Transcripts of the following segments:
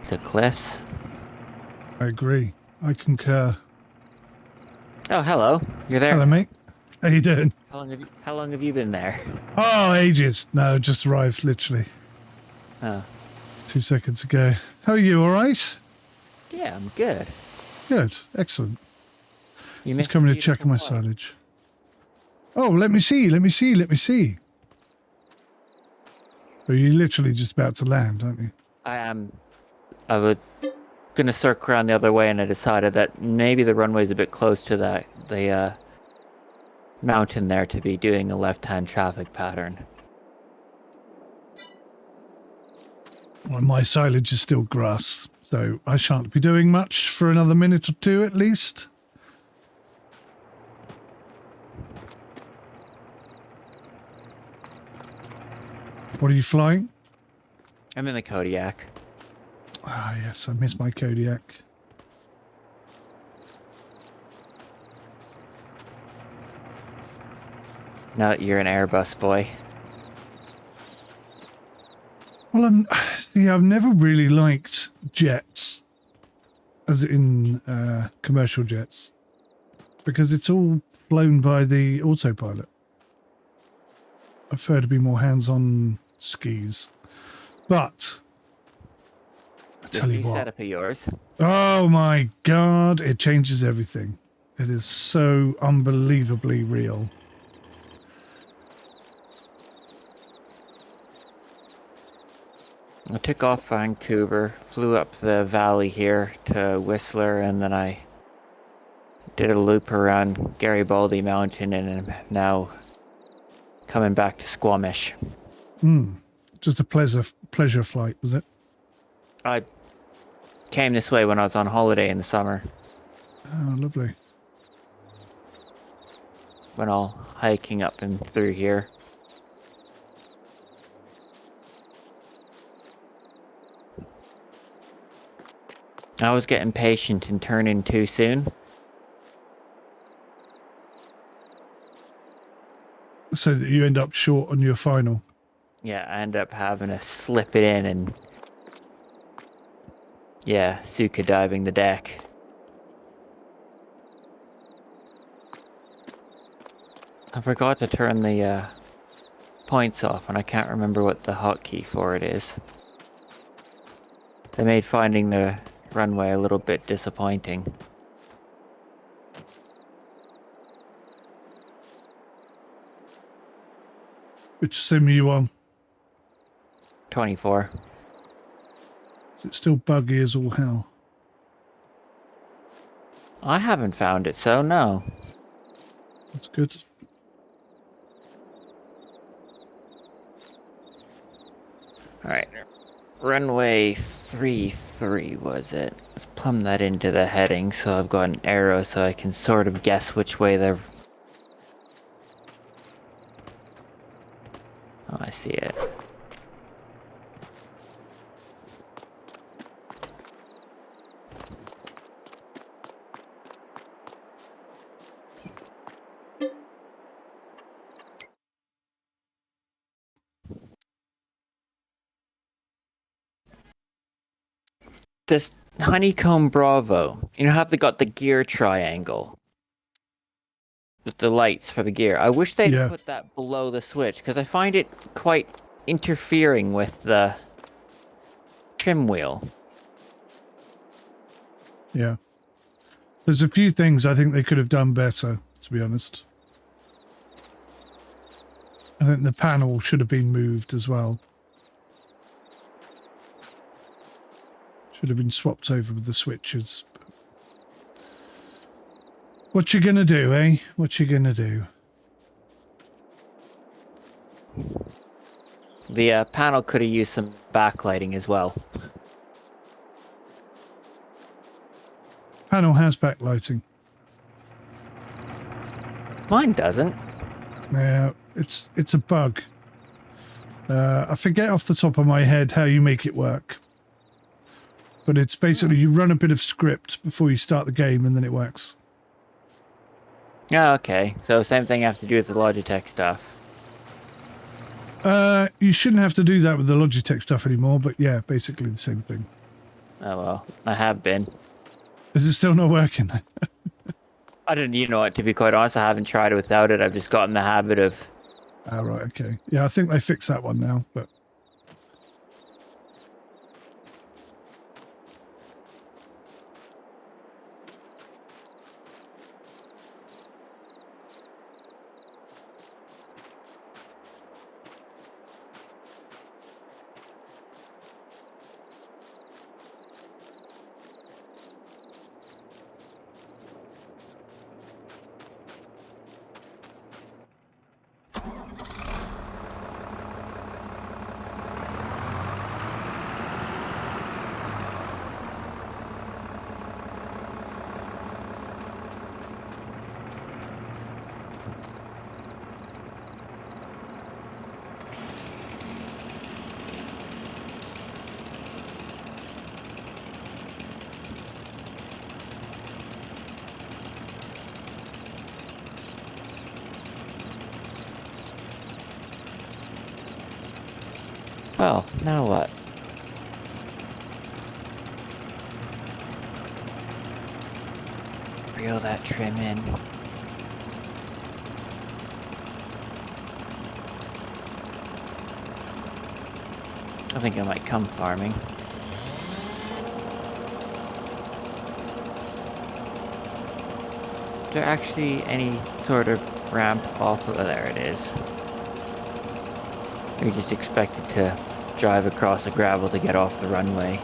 the cliffs. I agree. I concur. Oh, hello. You're there. Hello, mate. How you doing? How long have you been there? Oh, ages. No, just arrived, literally. Oh. 2 seconds ago. How are you, all right? Yeah, I'm good. Good. Excellent. You Just missed coming a to check on my beautiful point. silage. Oh, let me see. Are you literally just about to land, aren't you? I am. I was gonna circle around the other way, and I decided that maybe the runway's a bit close to the mountain there to be doing a left-hand traffic pattern. Well, my silage is still grass, so I shan't be doing much for another minute or two at least. What are you flying? I'm in the Kodiak. Ah, yes, I miss my Kodiak. Now that you're an Airbus boy. Well, I've never really liked jets, as in commercial jets, because it's all flown by the autopilot. I prefer to be more hands-on skis. But I This tell you new what, setup of yours. oh my god, it changes everything. It is so unbelievably real. I took off Vancouver, flew up the valley here to Whistler, and then I did a loop around Garibaldi Mountain, and am now coming back to Squamish. Just a pleasure flight, was it? I came this way when I was on holiday in the summer. Oh, lovely. Went all hiking up and through here. I was getting patient and turning too soon. So that you end up short on your final. Yeah, I ended up having to slip it in and... yeah, Suka diving the deck. I forgot to turn the points off, and I can't remember what the hotkey for it is. They made finding the runway a little bit disappointing. Which sim are you on? 24. Is it still buggy as all hell? I haven't found it, so no. That's good. Alright. Runway 33 was it? Let's plumb that into the heading so I've got an arrow so I can sort of guess which way they're... oh, I see it. This Honeycomb Bravo, you know how they got the gear triangle with the lights for the gear? I wish they'd put that below the switch, because I find it quite interfering with the trim wheel. Yeah. There's a few things I think they could have done better, to be honest. I think the panel should have been moved as well. Should have been swapped over with the switches. What you gonna do, eh? What you gonna do? The panel could have used some backlighting as well. Panel has backlighting. Mine doesn't. Yeah, it's a bug. I forget off the top of my head how you make it work. But it's basically you run a bit of script before you start the game and then it works. Oh, okay. So same thing I have to do with the Logitech stuff. You shouldn't have to do that with the Logitech stuff anymore, but yeah, basically the same thing. Oh well, I have been. Is it still not working? I didn't, you know what, to be quite honest, I haven't tried it without it. I've just gotten the habit of... Oh, right, okay. Yeah, I think they fixed that one now, but... Well, now what? Reel that trim in. I think I might come farming. Is there actually any sort of ramp off of... Oh, there it is. You're just expected to drive across the gravel to get off the runway.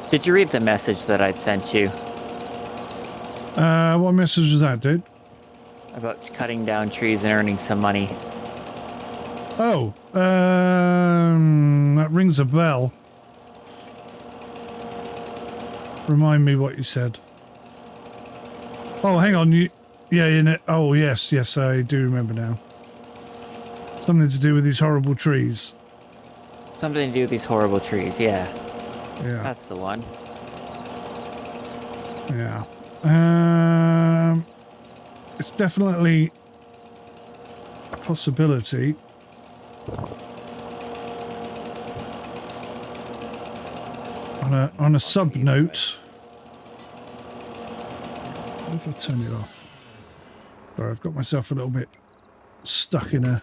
Did you read the message that I'd sent you? What message was that, dude? About cutting down trees and earning some money. Oh, that rings a bell. Remind me what you said. Oh, hang on. Oh, yes, I do remember now. Something to do with these horrible trees. Something to do with these horrible trees, yeah. Yeah. That's the one. Yeah. It's definitely a possibility. On a sub note. What if I turn it off? Sorry, I've got myself a little bit stuck in a...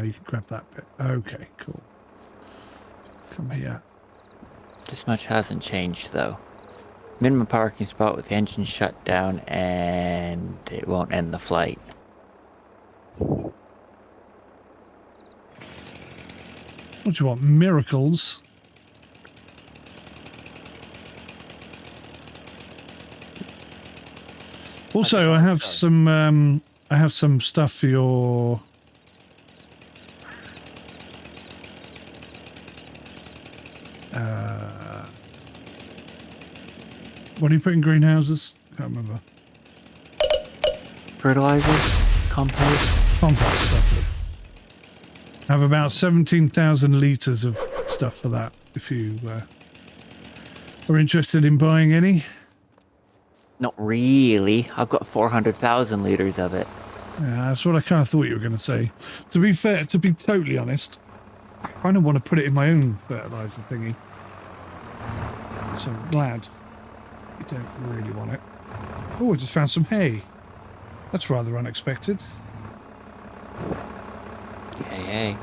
you can grab that bit. Okay, cool. Come here. This much hasn't changed, though. Minimum parking spot with the engine shut down, and it won't end the flight. What do you want? Miracles? Also, I have some stuff for your... what do you put in greenhouses? Can't remember. Fertilizer? Compost? Compost stuff. I have about 17,000 litres of stuff for that, if you are interested in buying any. Not really. I've got 400,000 litres of it. Yeah, that's what I kind of thought you were going to say. To be fair, to be totally honest, I kind of want to put it in my own fertiliser thingy. So I'm glad you don't really want it. Oh, I just found some hay. That's rather unexpected. Hey.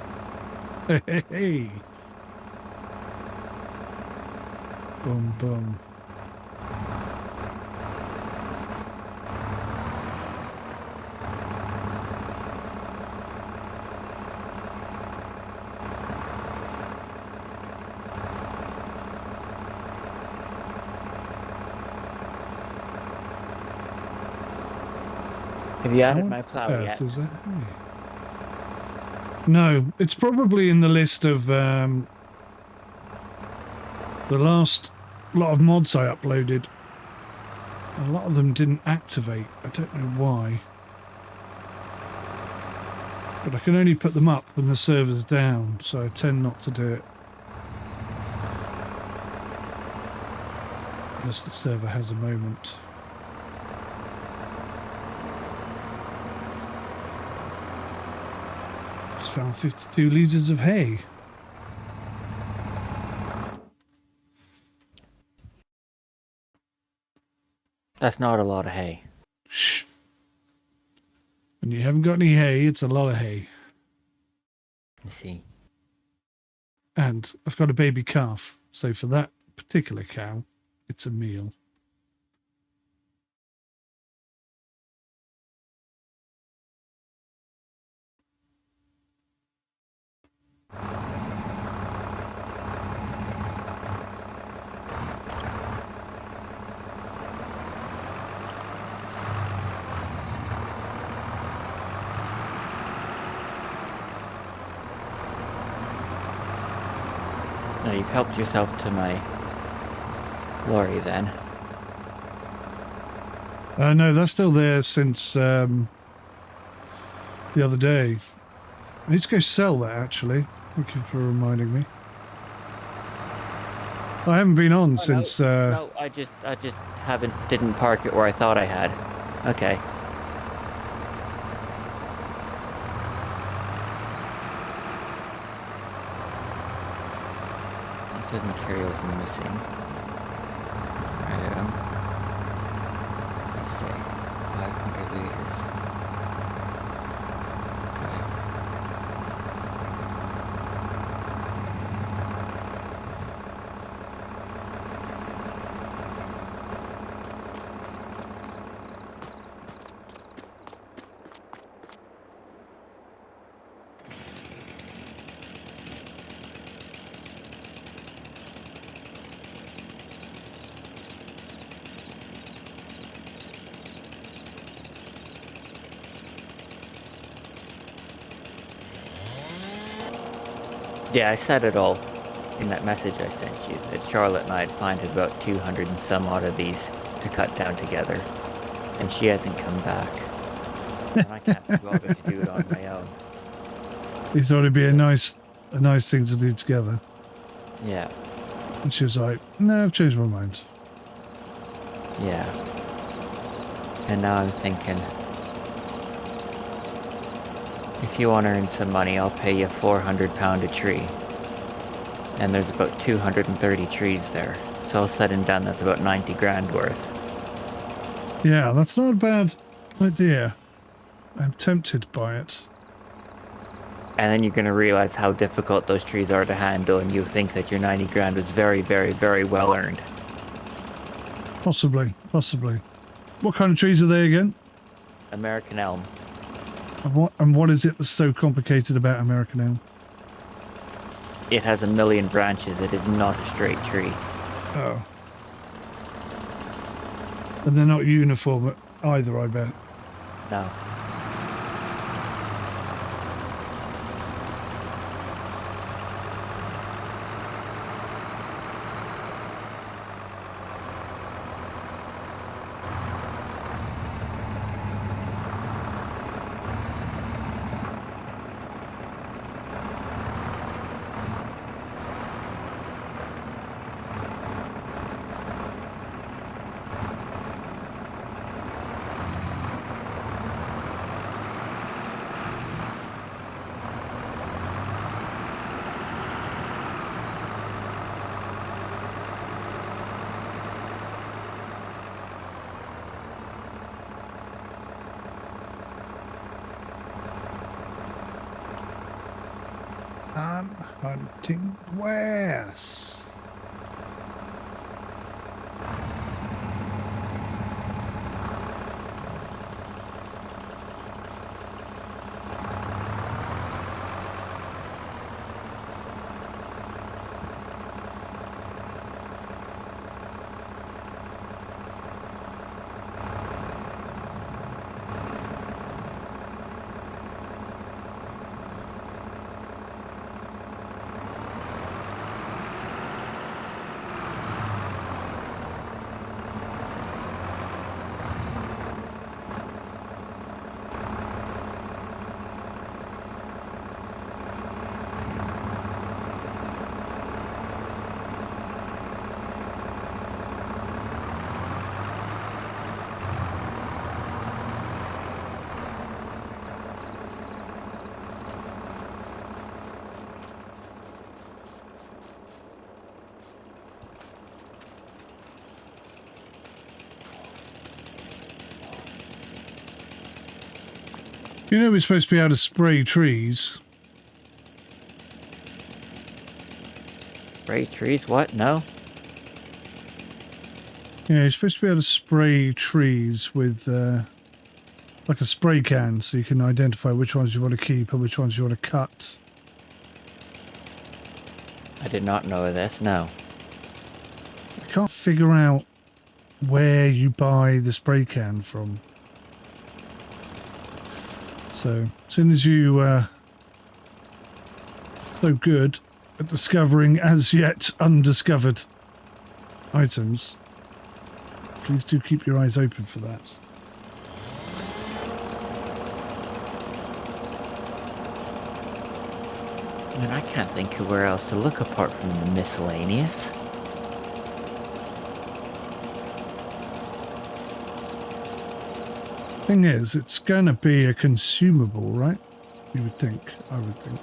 Hey. Boom, boom. Have you How added on my plow earth yet? is that? No, it's probably in the list of the last lot of mods I uploaded. A lot of them didn't activate. I don't know why. But I can only put them up when the server's down, so I tend not to do it. Unless the server has a moment. Just found 52 litres of hay. That's not a lot of hay. Shh. When you haven't got any hay, it's a lot of hay. I see. And I've got a baby calf, so for that particular cow, it's a meal. No, you've helped yourself to my lorry then. No, that's still there since the other day. I need to go sell that, actually. Thank you for reminding me. I haven't been on since... No, I just didn't park it where I thought I had. Okay. It says materials missing. Right. Let's see. 500 liters. Okay. Yeah, I said it all in that message I sent you, that Charlotte and I had planted about 200 and some odd of these to cut down together, and she hasn't come back. And I can't be bothered to do it on my own. You thought it'd be a nice thing to do together. Yeah. And she was like, no, I've changed my mind. Yeah. And now I'm thinking, if you want to earn some money, I'll pay you £400 a tree. And there's about 230 trees there. So all said and done, that's about 90 grand worth. Yeah, that's not a bad idea. I'm tempted by it. And then you're going to realize how difficult those trees are to handle, and you think that your 90 grand was very, very, very well earned. Possibly, possibly. What kind of trees are they again? American elm. And what is it that's so complicated about American elm? It has 1 million branches. It is not a straight tree. Oh. And they're not uniform either, I bet. No. I'm hunting grass. You know we're supposed to be able to spray trees. Spray trees? What? No? Yeah, you're supposed to be able to spray trees with like a spray can, so you can identify which ones you want to keep and which ones you want to cut. I did not know this, no. I can't figure out where you buy the spray can from. So, as soon as you so good at discovering as yet undiscovered items, please do keep your eyes open for that. I mean, I can't think of where else to look apart from the miscellaneous. Thing is, it's going to be a consumable, right? You would think. I would think.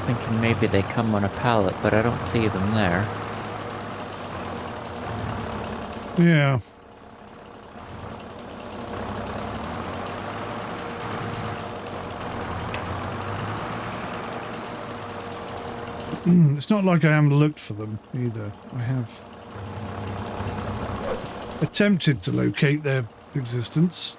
Thinking maybe they come on a pallet, but I don't see them there. Yeah. It's not like I haven't looked for them either. I have attempted to locate their existence.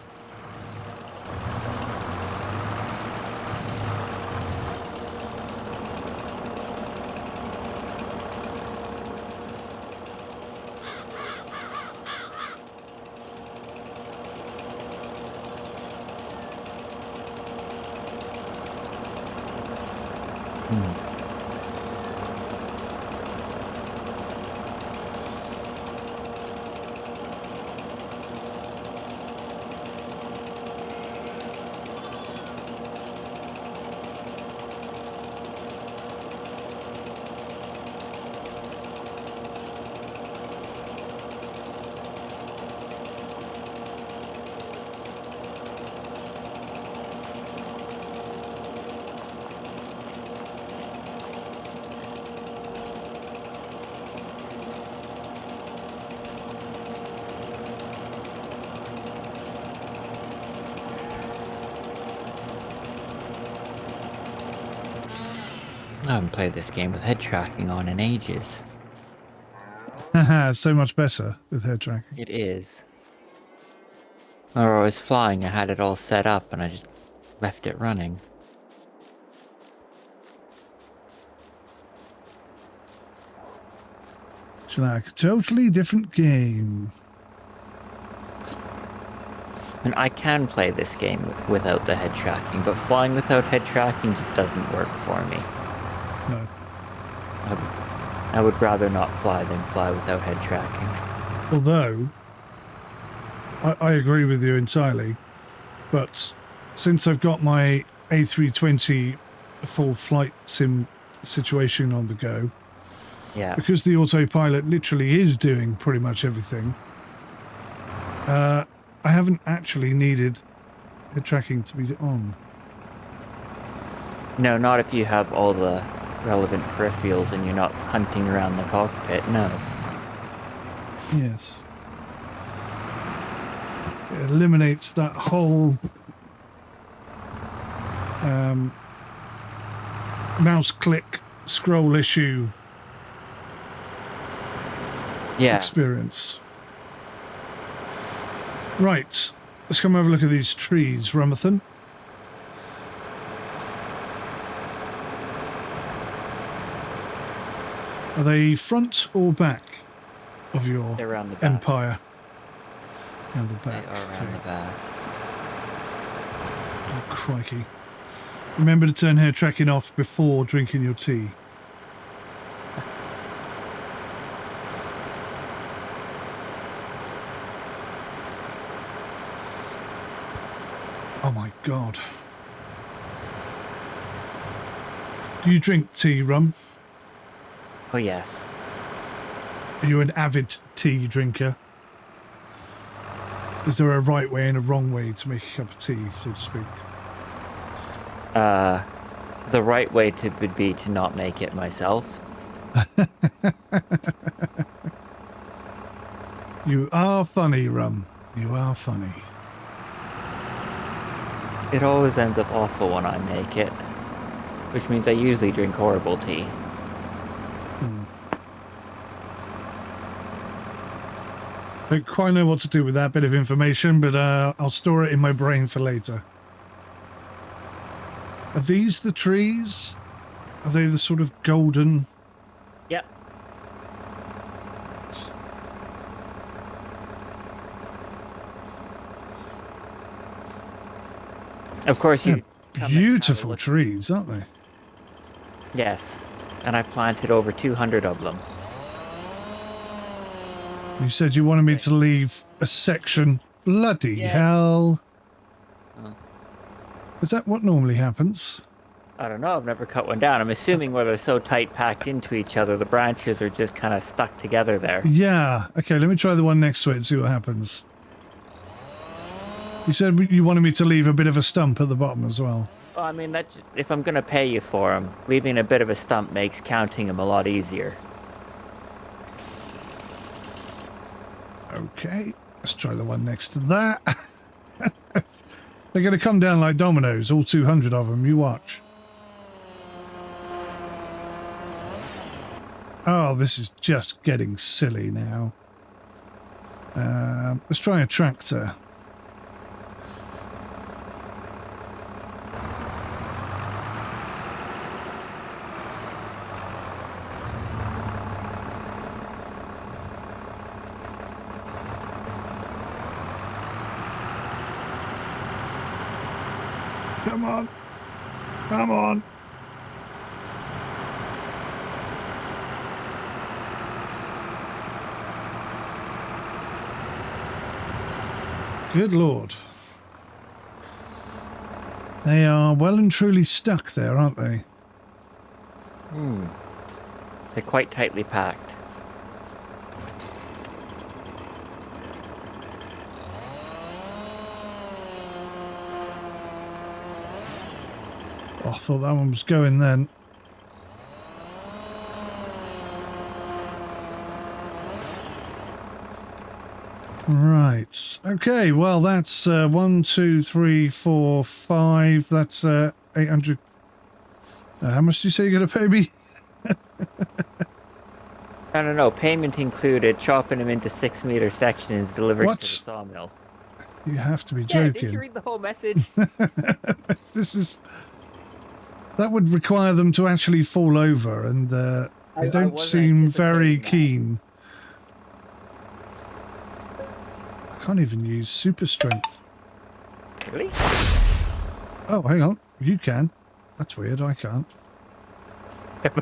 I haven't played this game with head tracking on in ages. Haha, so much better with head tracking. It is. Or I was flying, I had it all set up and I just left it running. It's like a totally different game. And I can play this game without the head tracking, but flying without head tracking just doesn't work for me. No. I would rather not fly than fly without head tracking. Although, I agree with you entirely, but since I've got my A320 full flight sim situation on the go, Yeah. because the autopilot literally is doing pretty much everything, I haven't actually needed head tracking to be on. No, not if you have all the relevant peripherals and you're not hunting around the cockpit, no. Yes. It eliminates that whole mouse click scroll issue experience. Right, let's come have a look at these trees, Rumathan. Are they front or back of your empire? Around the back. They are around the back. Oh, crikey. Remember to turn hair tracking off before drinking your tea. Oh my god. Do you drink tea, Rum? Oh yes. Are you an avid tea drinker? Is there a right way and a wrong way to make a cup of tea, so to speak? The right way would be to not make it myself. You are funny, Rum. You are funny. It always ends up awful when I make it, which means I usually drink horrible tea. Don't quite know what to do with that bit of information, but I'll store it in my brain for later. Are these the trees? Are they the sort of golden? Yep. Of course, you beautiful trees, aren't they? Yes, and I planted over 200 of them. You said you wanted me to leave a section. Bloody hell. Oh. Is that what normally happens? I don't know. I've never cut one down. I'm assuming where they're so tight packed into each other, the branches are just kind of stuck together there. Yeah. Okay, let me try the one next to it and see what happens. You said you wanted me to leave a bit of a stump at the bottom as well. Well, I mean, if I'm going to pay you for them, leaving a bit of a stump makes counting them a lot easier. Okay, let's try the one next to that. They're going to come down like dominoes, all 200 of them. You watch. Oh, this is just getting silly now. Let's try a tractor. Come on. Come on. Good Lord. They are well and truly stuck there, aren't they? They're quite tightly packed. Oh, I thought that one was going then. Right. Okay, well, that's 1, 2, 3, 4, 5. That's 800. How much do you say you're going to pay me? I don't know. Payment included, chopping them into 6-meter sections, delivering to the sawmill. You have to be joking. Yeah, did you read the whole message? This is... That would require them to actually fall over, and they don't seem very keen. I can't even use super strength. Really? Oh, hang on. You can. That's weird. I can't.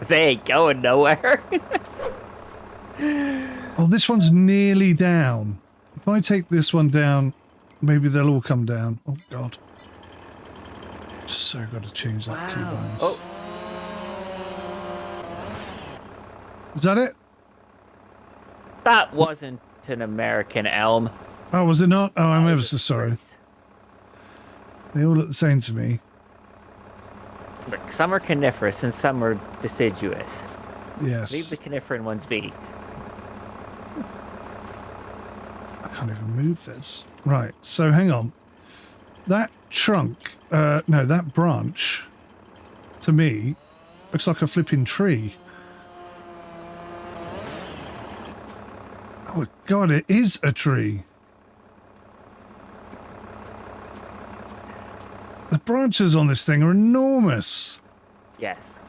They ain't going nowhere. Oh, this one's nearly down. If I take this one down, maybe they'll all come down. Oh, God. So got to change that keybind. Oh. Is that it? That wasn't an American elm. Oh, was it not? Oh, I'm ever so sorry. They all look the same to me. Look, some are coniferous and some are deciduous. Yes. Leave the coniferous ones be. I can't even move this. Right, so hang on. That trunk, no, that branch, to me, looks like a flipping tree. Oh my god, it is a tree. The branches on this thing are enormous. Yes.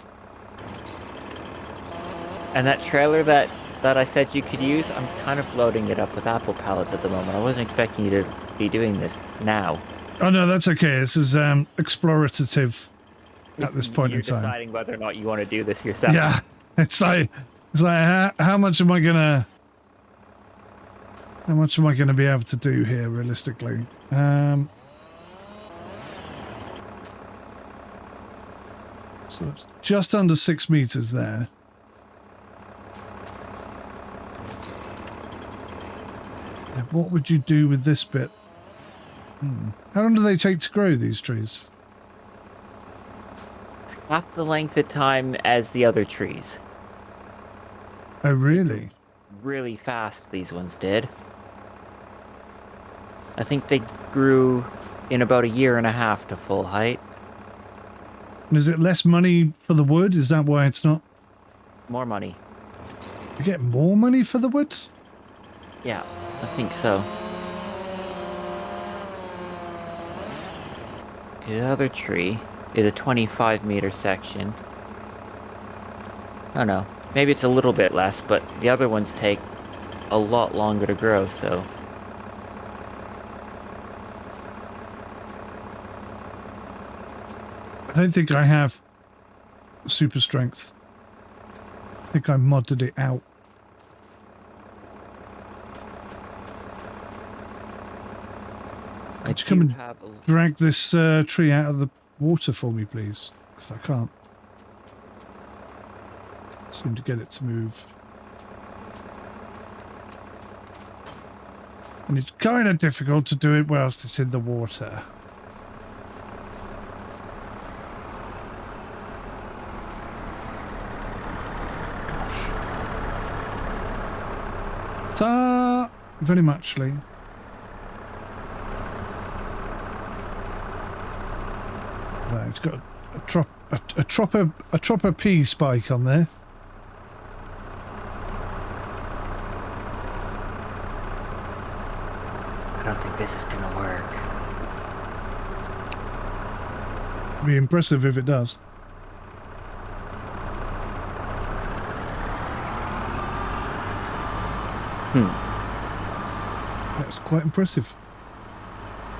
And that trailer that I said you could use, I'm kind of loading it up with apple pallets at the moment. I wasn't expecting you to be doing this now. Oh no, that's okay. This is explorative at this point in time. You're deciding whether or not you want to do this yourself. Yeah, it's like how much am I gonna be able to do here realistically? So that's just under 6 meters there. Then what would you do with this bit? How long do they take to grow, these trees? Half the length of time as the other trees. Oh, really? Really fast, these ones did. I think they grew in about 1.5 years to full height. And is it less money for the wood? Is that why it's not? More money. You get more money for the wood? Yeah, I think so. The other tree is a 25-meter section. I don't know. Maybe it's a little bit less, but the other ones take a lot longer to grow, so... I don't think I have super strength. I think I modded it out. Would you come and drag this tree out of the water for me, please? Because I can't seem to get it to move. And it's kind of difficult to do it whilst it's in the water. Ta! Very much, Lee. There, it's got a tropper P spike on there. I don't think this is gonna work. It'd be impressive if it does. That's quite impressive.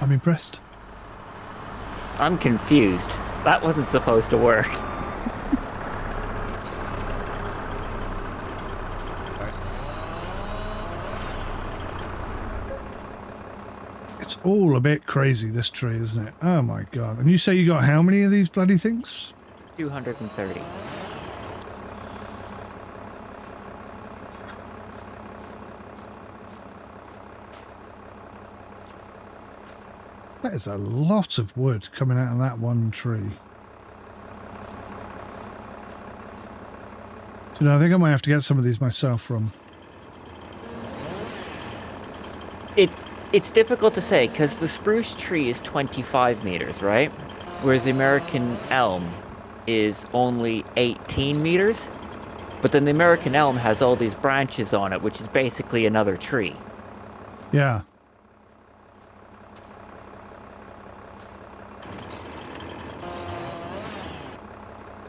I'm impressed. I'm confused. That wasn't supposed to work. It's all a bit crazy, this tree, isn't it? Oh my god. And you say you got how many of these bloody things? 230. That is a lot of wood coming out of that one tree. So, no, I think I might have to get some of these myself from. It's difficult to say because the spruce tree is 25 meters, right? Whereas the American elm is only 18 meters. But then the American elm has all these branches on it, which is basically another tree. Yeah.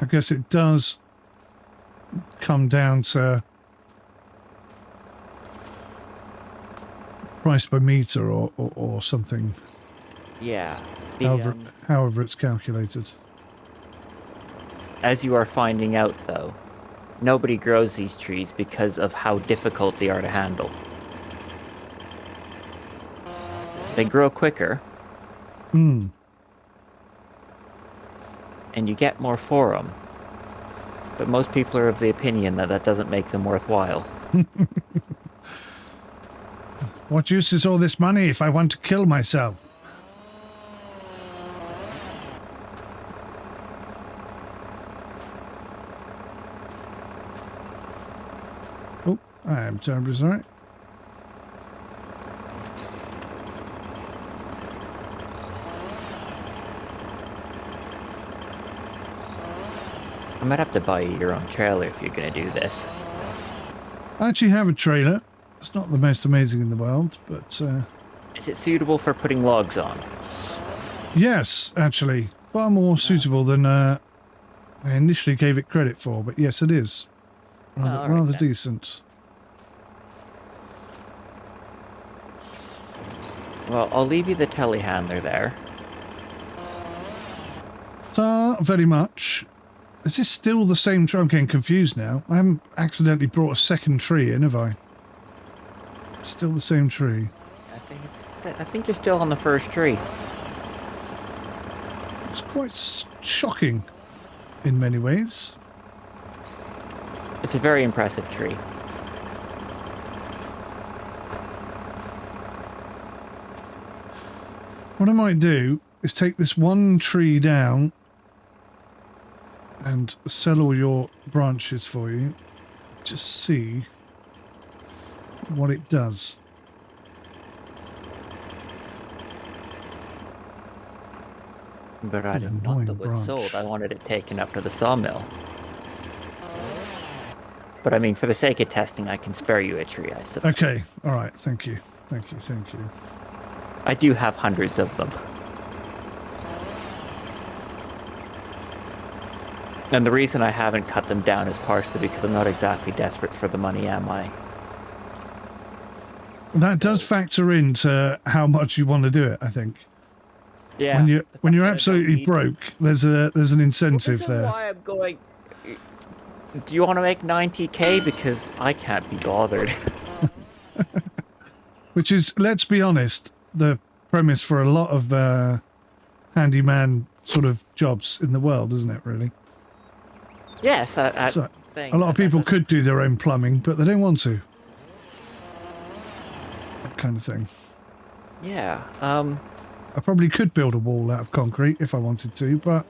I guess it does come down to price per meter or something. Yeah. However it's calculated. As you are finding out, though, nobody grows these trees because of how difficult they are to handle. They grow quicker. Mm. And you get more for them. But most people are of the opinion that that doesn't make them worthwhile. What use is all this money if I want to kill myself? I am terribly sorry. I might have to buy you your own trailer if you're going to do this. I actually have a trailer. It's not the most amazing in the world, but... Is it suitable for putting logs on? Yes, actually. Far more suitable than I initially gave it credit for, but yes, it is. Rather decent. Well, I'll leave you the telehandler there. Very much. Is this still the same tree? I'm getting confused now. I haven't accidentally brought a second tree in, have I? It's still the same tree. I think you're still on the first tree. It's quite shocking in many ways. It's a very impressive tree. What I might do is take this one tree down and sell all your branches for you. Just see what it does. But I didn't want the wood sold. I wanted it taken up to the sawmill. But I mean, for the sake of testing, I can spare you a tree, I suppose. Okay, all right. Thank you. Thank you. Thank you. I do have hundreds of them. And the reason I haven't cut them down is partially because I'm not exactly desperate for the money, am I? That does factor into how much you want to do it, I think. Yeah. When you're absolutely broke, there's an incentive there. This is why I'm going. Do you want to make 90k? Because I can't be bothered. Which is, let's be honest, the premise for a lot of handyman sort of jobs in the world, isn't it? Really. Yes, a lot of people could do their own plumbing, but they don't want to. That kind of thing. Yeah. I probably could build a wall out of concrete if I wanted to, but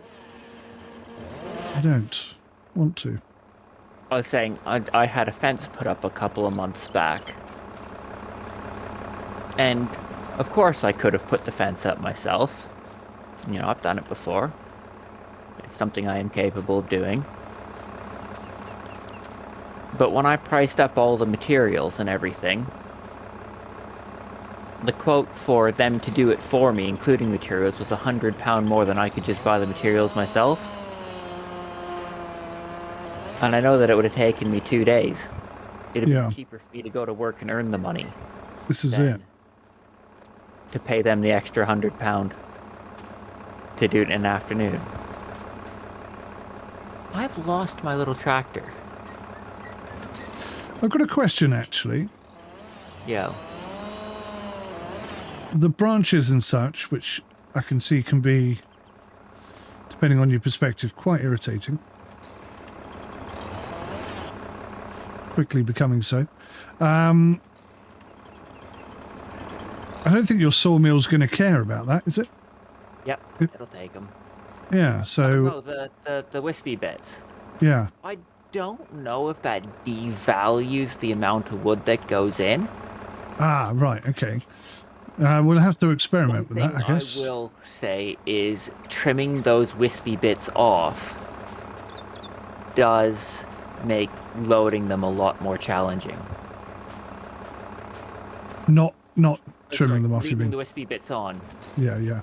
I don't want to. I was saying I had a fence put up a couple of months back. And of course I could have put the fence up myself. You know, I've done it before. It's something I am capable of doing. But when I priced up all the materials and everything, the quote for them to do it for me, including materials, was £100 more than I could just buy the materials myself. And I know that it would have taken me 2 days. It'd be cheaper for me to go to work and earn the money. This is it. To pay them the extra £100 to do it in an afternoon. I've lost my little tractor. I've got a question, actually. Yeah. The branches and such, which I can see can be, depending on your perspective, quite irritating. Quickly becoming so. I don't think your sawmill's going to care about that, is it? Yep, it'll take them. Yeah, so... Oh, the wispy bits. Yeah. I don't know if that devalues the amount of wood that goes in. Ah, right, okay. We'll have to experiment with that, I guess. What I will say is trimming those wispy bits off does make loading them a lot more challenging. Not trimming them off, you mean? Leaving the wispy bits on. Yeah, yeah.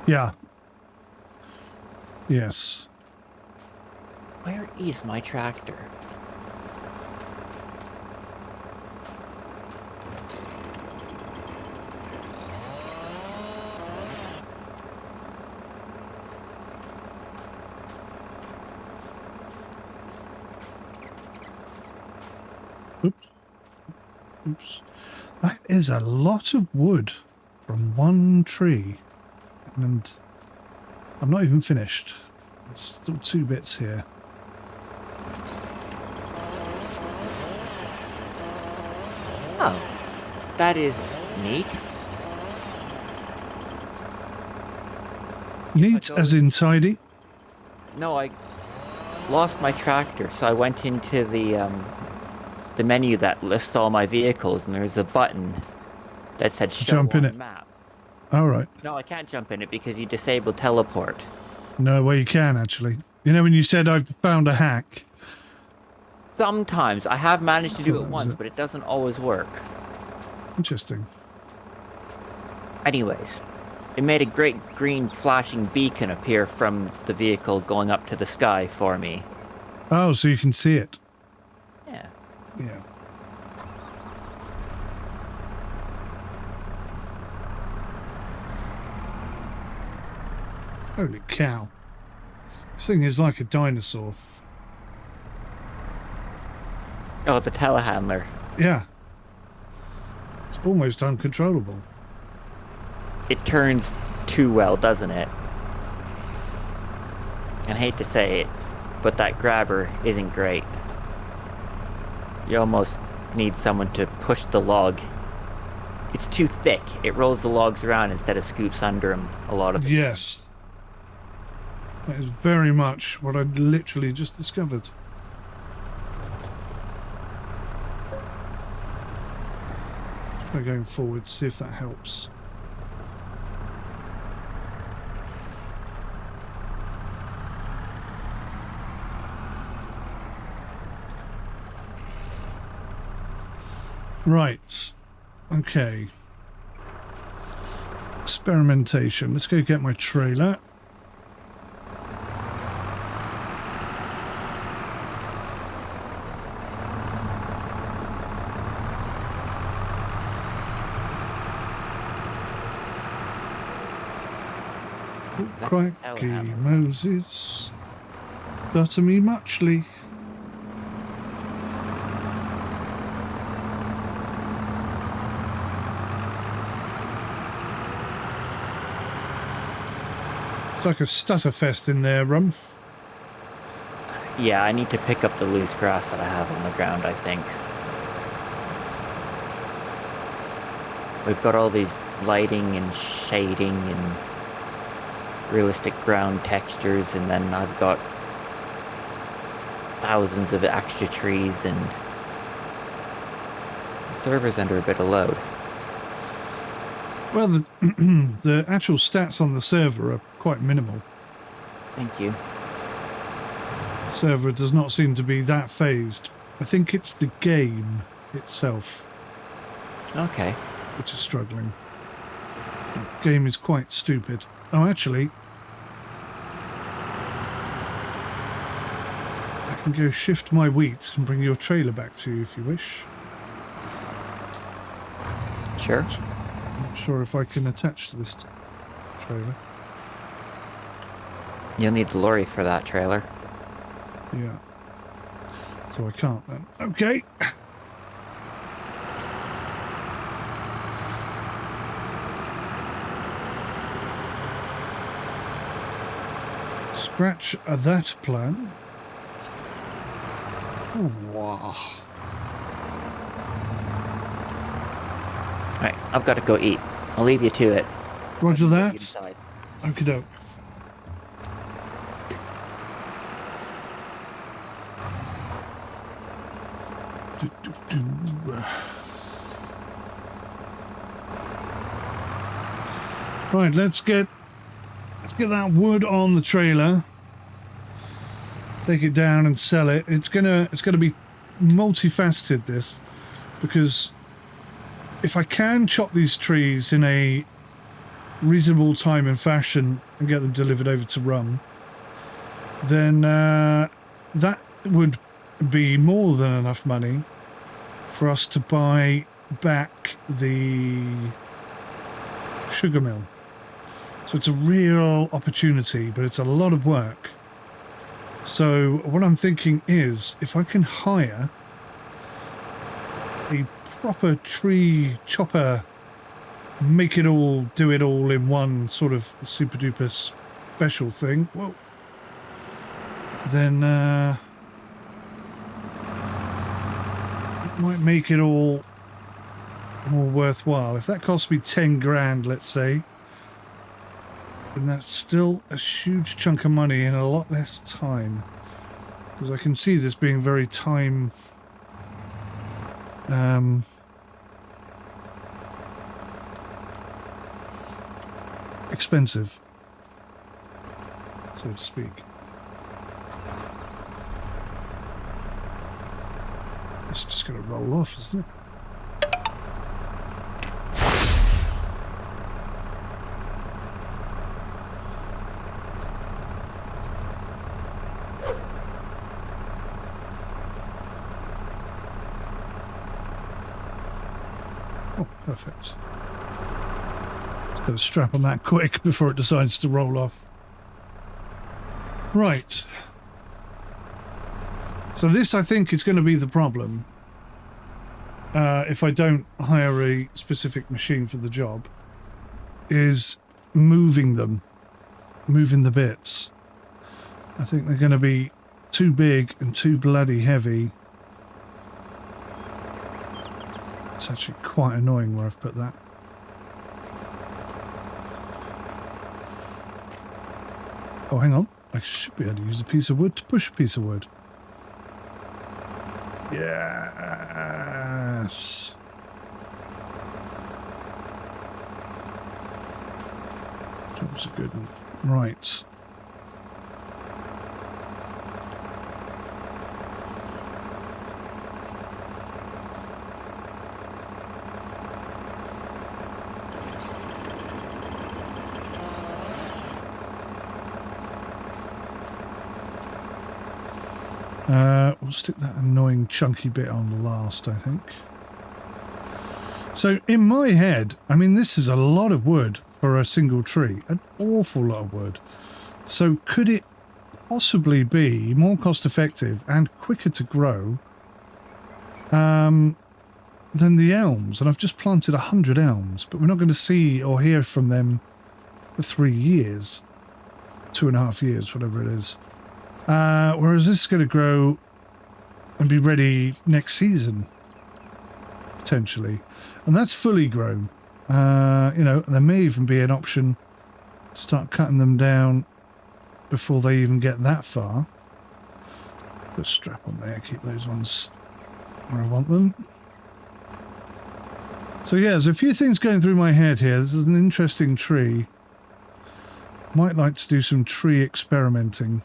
Yeah. Yes. Where is my tractor? Oops. Oops. That is a lot of wood from one tree. And I'm not even finished. There's still 2 bits here. Oh, that is neat. Neat as in tidy? No, lost my tractor, so I went into the menu that lists all my vehicles, and there's a button that said show Jump in on it. map. All right. No, I can't jump in it because you disabled teleport. No, well, you can actually. You know when you said I've found a hack? Sometimes I have managed to I do thought it that was once, it. but it doesn't always work. Interesting. Anyways, it made a great green flashing beacon appear from the vehicle going up to the sky for me. Oh, so you can see it. Yeah. Yeah. Holy cow. This thing is like a dinosaur. Oh, the telehandler. Yeah. It's almost uncontrollable. It turns too well, doesn't it? And I hate to say it, but that grabber isn't great. You almost need someone to push the log. It's too thick. It rolls the logs around instead of scoops under them a lot of the Yes. That is very much what I literally just discovered. Try going forward, see if that helps. Right. Okay. Experimentation. Let's go get my trailer. Crikey, Moses. Butter me muchly. It's like a stutterfest in there, Rum. Yeah, I need to pick up the loose grass that I have on the ground, I think. We've got all these lighting and shading and realistic ground textures, and then I've got thousands of extra trees, and the server's under a bit of load. Well, the actual stats on the server are quite minimal. Thank you. The server does not seem to be that phased. I think it's the game itself Okay. which is struggling. The game is quite stupid. Oh, actually, I can go shift my wheat and bring your trailer back to you if you wish. Sure. I'm not sure if I can attach to this trailer. You'll need the lorry for that trailer. Yeah. So I can't then. Okay. Scratch that plan. Oh, wow. Alright, I've got to go eat. I'll leave you to it. Roger You that. decide. Okie doke. Right, let's get that wood on the trailer. Take it down and sell it. It's gonna be multifaceted, this, because if I can chop these trees in a reasonable time and fashion and get them delivered over to Rum, then that would be more than enough money for us to buy back the sugar mill. So it's a real opportunity, but it's a lot of work. So what I'm thinking is, if I can hire a proper tree chopper, make it all, do it all in one sort of super duper special thing, well, then it might make it all more worthwhile. If that costs me 10 grand, let's say, then that's still a huge chunk of money in a lot less time. Because I can see this being very time expensive, so to speak. It's just going to roll off, isn't it? Oh, perfect. Got to strap on that quick before it decides to roll off. Right. So this, I think, is going to be the problem. If I don't hire a specific machine for the job, is moving them. Moving the bits. I think they're going to be too big and too bloody heavy. It's actually quite annoying where I've put that. Oh, hang on. I should be able to use a piece of wood to push a piece of wood. Yes. That was a good one. Right. We'll stick that annoying chunky bit on last, I think. So in my head, I mean, this is a lot of wood for a single tree, an awful lot of wood. So could it possibly be more cost effective and quicker to grow than the elms? And I've just planted 100 elms, but we're not going to see or hear from them for 3 years, 2.5 years, whatever it is. Whereas this is going to grow and be ready next season, potentially. And that's fully grown. You know, there may even be an option to start cutting them down before they even get that far. Put a strap on there, keep those ones where I want them. So yeah, there's a few things going through my head here. This is an interesting tree. Might like to do some tree experimenting,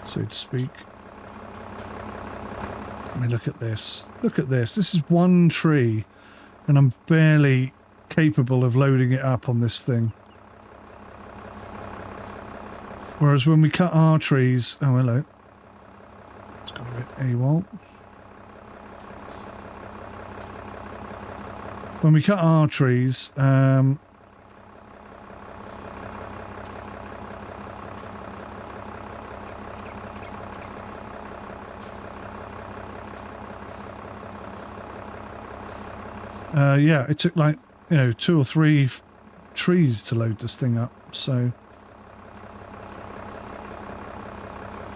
so to speak. Let me look at this. Look at this. This is one tree, and I'm barely capable of loading it up on this thing. Whereas when we cut our trees... Oh, hello. It's got a bit AWOL. When we cut our trees... yeah, it took like, you know, 2 or 3 trees to load this thing up, so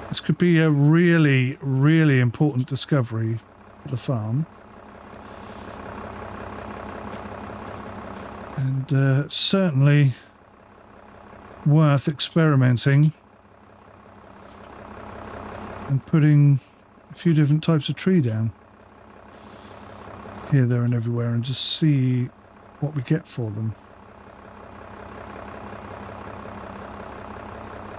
this could be a really, really important discovery for the farm. And certainly worth experimenting and putting a few different types of tree down. Here, there and everywhere, and just see what we get for them.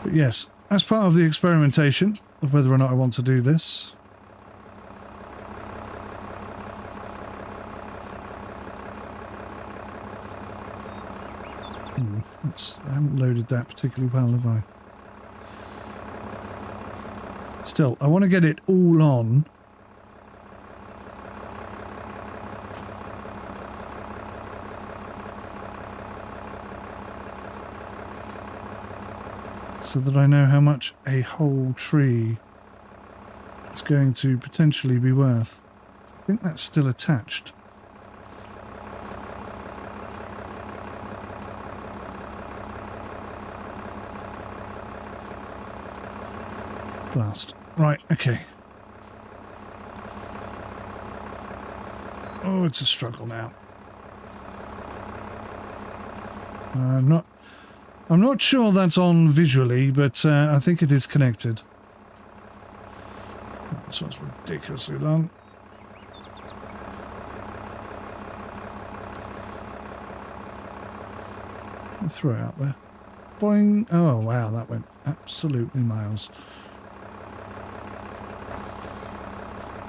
But yes, as part of the experimentation of whether or not I want to do this, I haven't loaded that particularly well, have I? Still, I want to get it all on. So that I know how much a whole tree is going to potentially be worth. I think that's still attached. Blast. Right, okay. Oh, it's a struggle now. I'm not sure that's on visually, but I think it is connected. This one's ridiculously long. I'll throw it out there. Boing. Oh, wow, that went absolutely miles.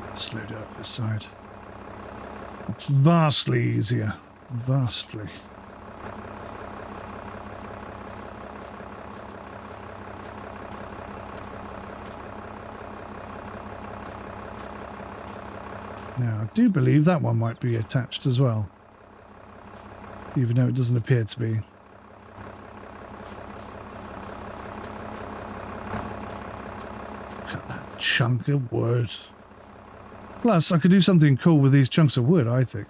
Let's load it up this side. It's vastly easier. Vastly. Now, I do believe that one might be attached as well. Even though it doesn't appear to be. Look at that chunk of wood. Plus, I could do something cool with these chunks of wood, I think.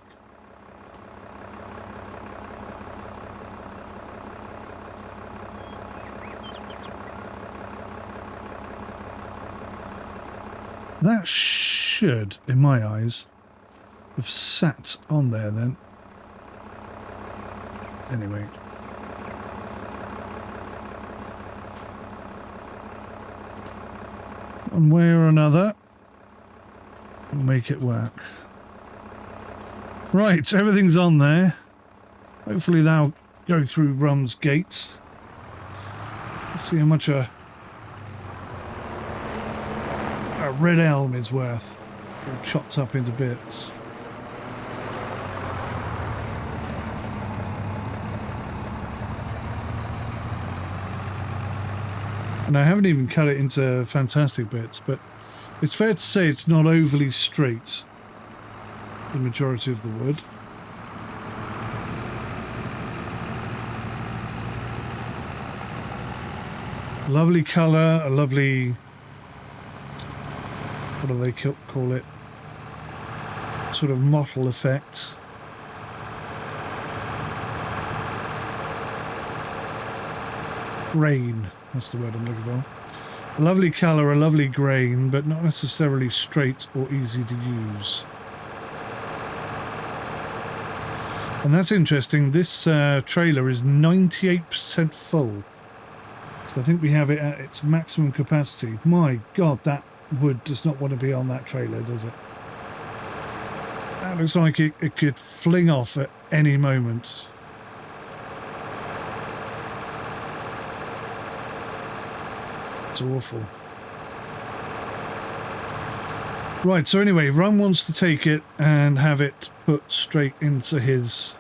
That should, in my eyes, have sat on there then. Anyway. One way or another, we'll make it work. Right, everything's on there. Hopefully that'll go through Rum's gate. Let's see how much a red elm is worth. All chopped up into bits. And I haven't even cut it into fantastic bits, but it's fair to say it's not overly straight, the majority of the wood. Lovely colour, a lovely, what do they call it? Sort of mottle effect. Grain, that's the word I'm looking for. A lovely colour, a lovely grain, but not necessarily straight or easy to use. And that's interesting. This trailer is 98% full. So I think we have it at its maximum capacity. My God, that wood does not want to be on that trailer, does it? That looks like it could fling off at any moment. It's awful. Right, so anyway, Rum wants to take it and have it put straight into his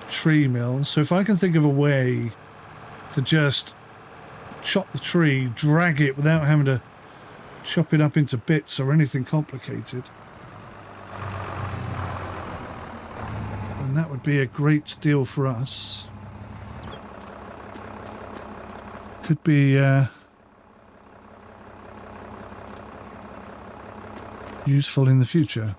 tree mill. So if I can think of a way to just chop the tree, drag it without having to chop it up into bits or anything complicated, and that would be a great deal for us. Could be useful in the future.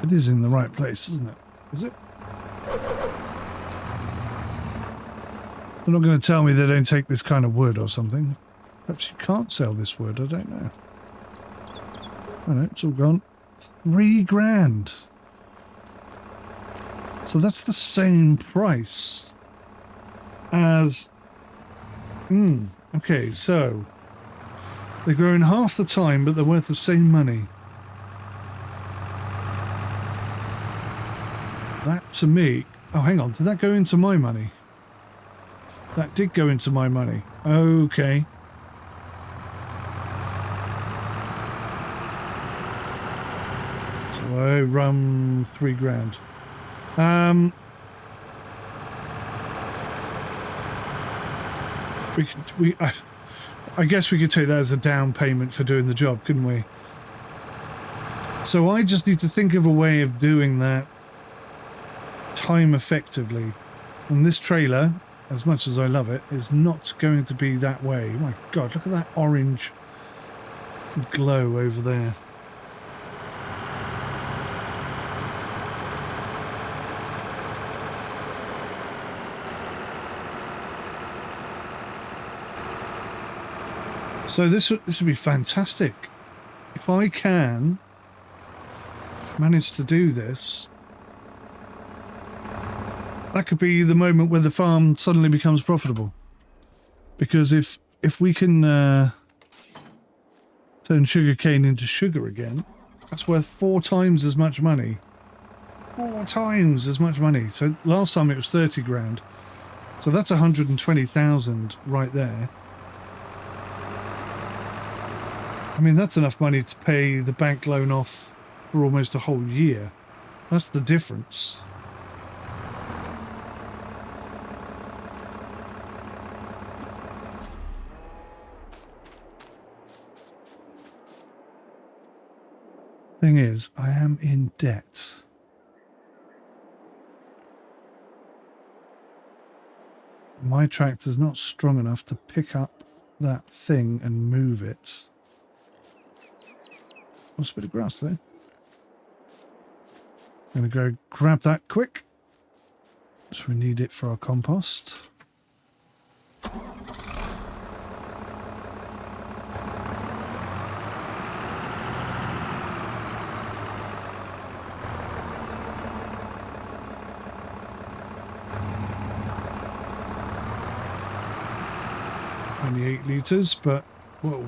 It is in the right place, isn't it? Is it? They're not going to tell me they don't take this kind of wood or something. Perhaps you can't sell this wood, I don't know. Oh no, it's all gone. $3 grand. So that's the same price as... okay, so they grow in half the time, but they're worth the same money. That to me... Oh, hang on. Did that go into my money? That did go into my money. Okay. So I run $3 grand. I guess we could take that as a down payment for doing the job, couldn't we? So I just need to think of a way of doing that time effectively. And this trailer, as much as I love it, is not going to be that way. My God, look at that orange glow over there. So this would be fantastic if if I can manage to do this, that could be the moment where the farm suddenly becomes profitable. Because if we can turn sugarcane into sugar again, that's worth 4 times as much money. 4 times as much money. So last time it was 30 grand. So that's 120,000 right there. I mean, that's enough money to pay the bank loan off for almost a whole year. That's the difference. Thing is, I am in debt. My tractor's not strong enough to pick up that thing and move it. What's a bit of grass there? I'm going to go grab that quick. So we need it for our compost. Only 8 litres, but whoa.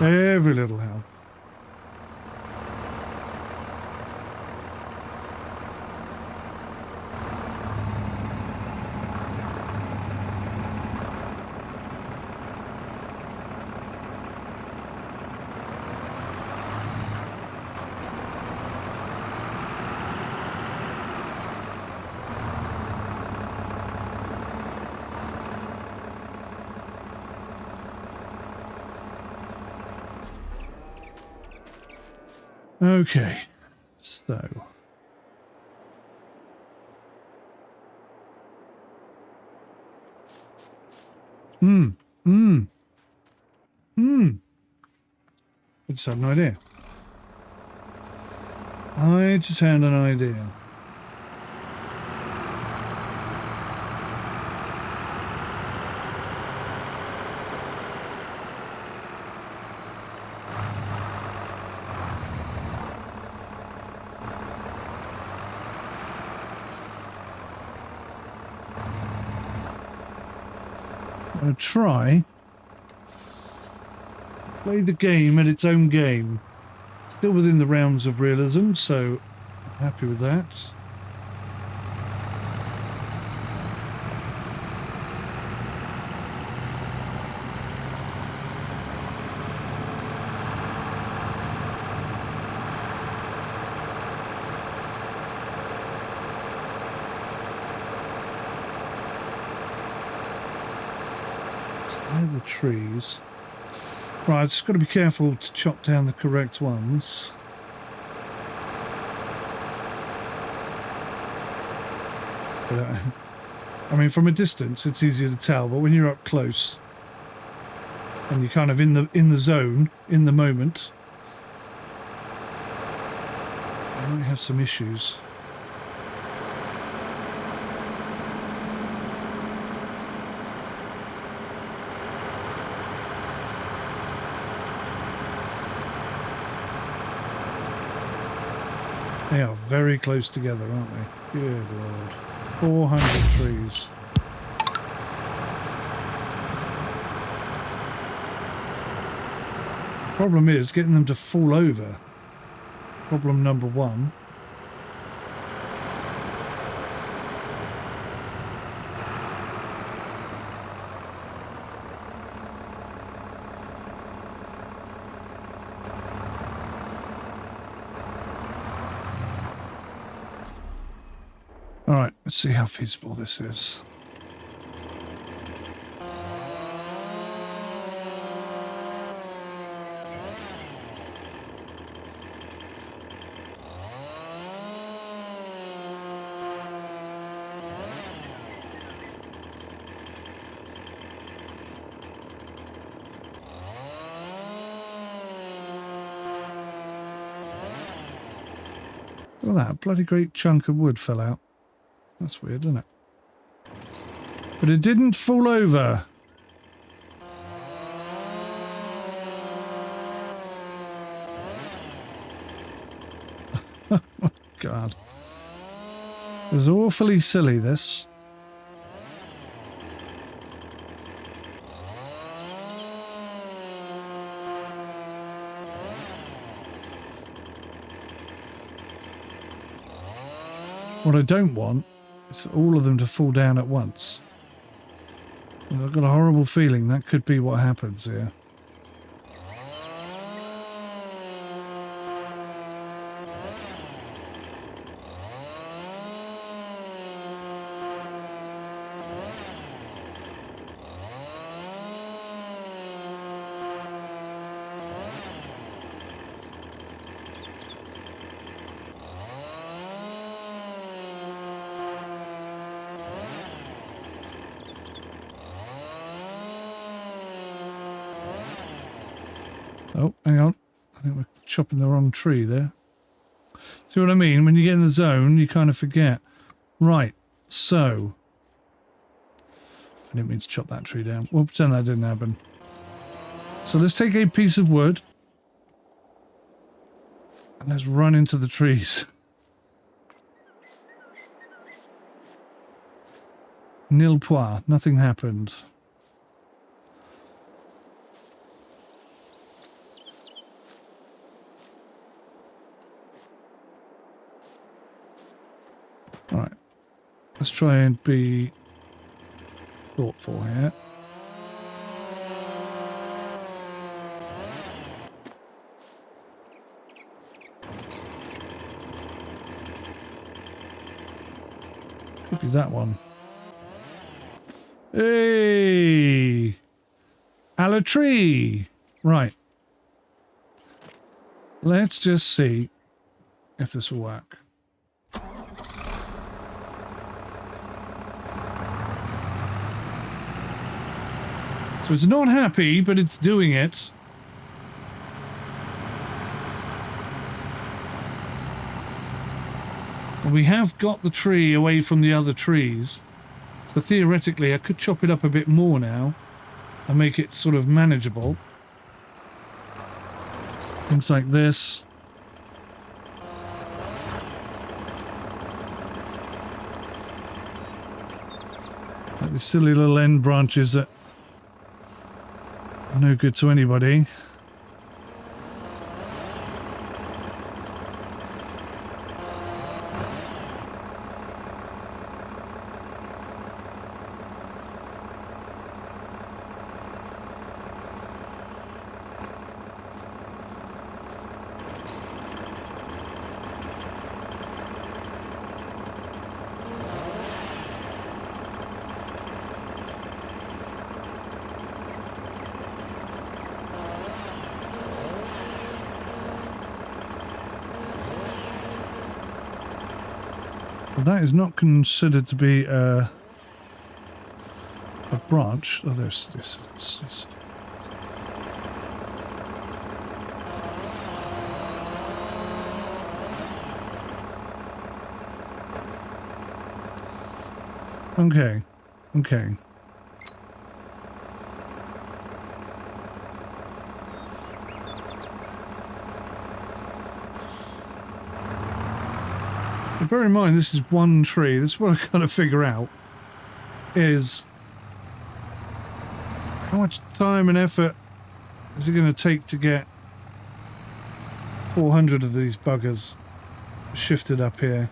Every little help. Okay, so I just had an idea. I just had an idea. I'm going to try play the game at its own game. Still within the realms of realism, so I'm happy with that. So they're the trees. Right, I've just got to be careful to chop down the correct ones. But, I mean, from a distance, it's easier to tell, but when you're up close and you're kind of in the zone, in the moment, you might have some issues. They are very close together, aren't they? Good Lord. 400 trees. Problem is getting them to fall over. Problem number 1. Alright, let's see how feasible this is. Well, that bloody great chunk of wood fell out. That's weird, isn't it? But it didn't fall over. God. It was awfully silly, this. What I don't want is for all of them to fall down at once. And I've got a horrible feeling that could be what happens here. Oh, hang on. I think we're chopping the wrong tree there. See what I mean? When you get in the zone, you kind of forget. Right, so... I didn't mean to chop that tree down. We'll pretend that didn't happen. So let's take a piece of wood. And let's run into the trees. Nil point. Nothing happened. Alright, let's try and be thoughtful here. Could be that one. Hey! A la tree! Right. Let's just see if this will work. So it's not happy, but it's doing it. And we have got the tree away from the other trees. So theoretically, I could chop it up a bit more now and make it sort of manageable. Things like this. Like the silly little end branches that no good to anybody. That is not considered to be a branch. Oh, there's this. Okay. Okay. But bear in mind, this is one tree. This is what I gotta figure out is how much time and effort is it going to take to get 400 of these buggers shifted up here.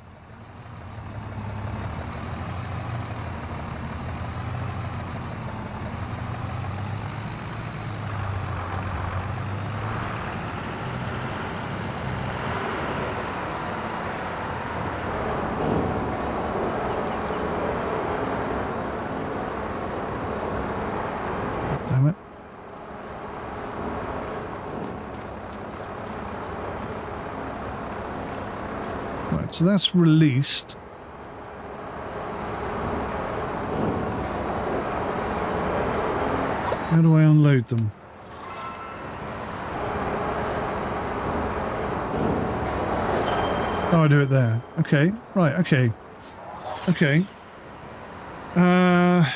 Damn it. Right, so that's released. How do I unload them? Oh, I do it there. Okay, right, okay. Okay.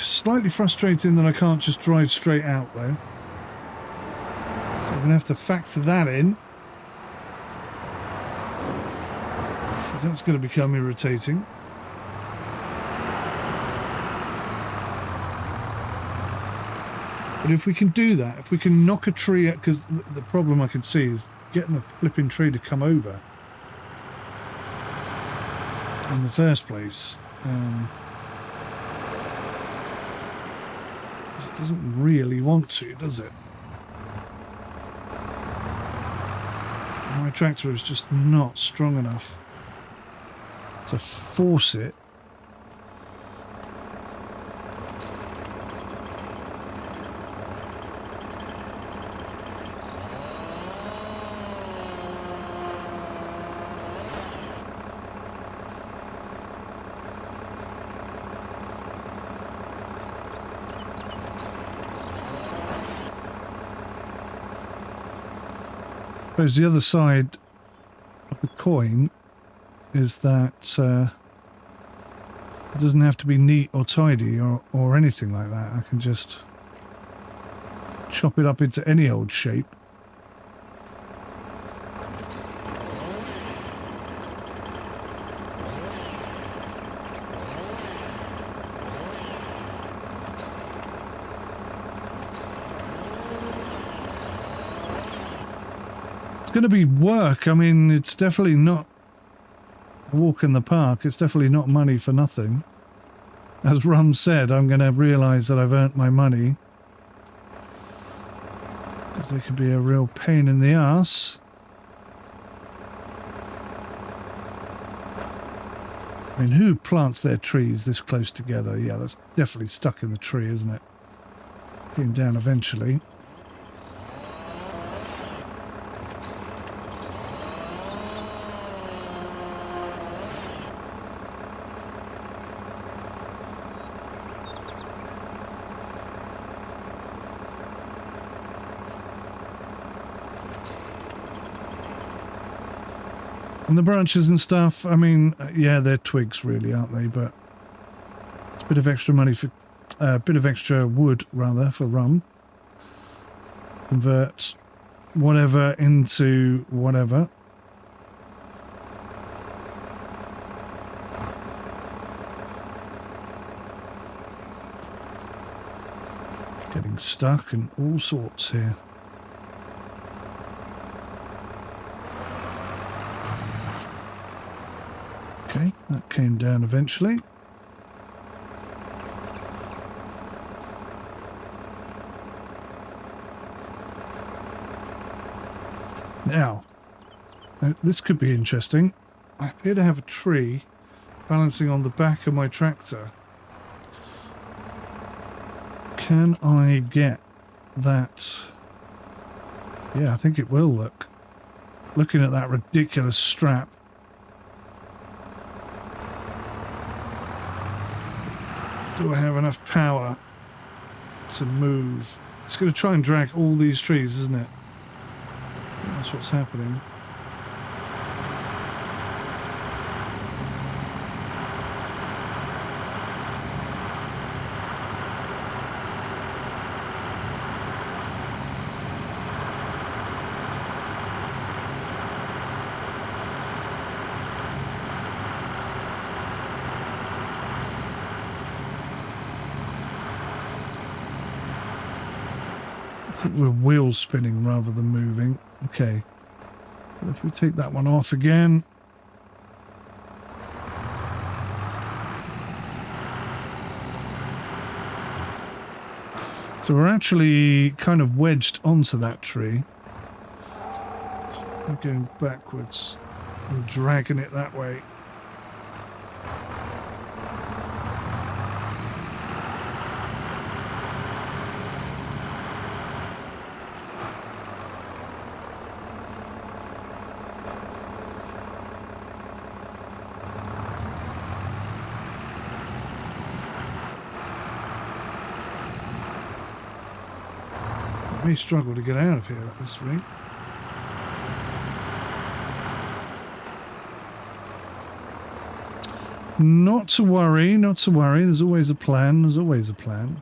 Slightly frustrating that I can't just drive straight out, though. So I'm going to have to factor that in. That's going to become irritating. But if we can do that, if we can knock a tree out, because the problem I can see is getting the flipping tree to come over in the first place. It doesn't really want to, does it? My tractor is just not strong enough to force it. I suppose the other side of the coin is that it doesn't have to be neat or tidy or anything like that. I can just chop it up into any old shape. Going to be work. I mean, it's definitely not a walk in the park. It's definitely not money for nothing. As Rum said, I'm going to realise that I've earned my money, because they can be a real pain in the arse. I mean, who plants their trees this close together? Yeah, that's definitely stuck in the tree, isn't it? Came down eventually. And the branches and stuff, I mean, yeah, they're twigs really, aren't they? But it's a bit of extra money for, a bit of extra wood, rather, for Rum. Convert whatever into whatever. Getting stuck and all sorts here. Okay, that came down eventually. Now, this could be interesting. I appear to have a tree balancing on the back of my tractor. Can I get that? Yeah, I think it will look. Looking at that ridiculous strap. Do I have enough power to move? It's going to try and drag all these trees, isn't it? That's what's happening. I think we're wheel spinning rather than moving. Okay. But if we take that one off again. So we're actually kind of wedged onto that tree. We're going backwards and dragging it that way. May struggle to get out of here at this rate. Not to worry, not to worry. There's always a plan. There's always a plan.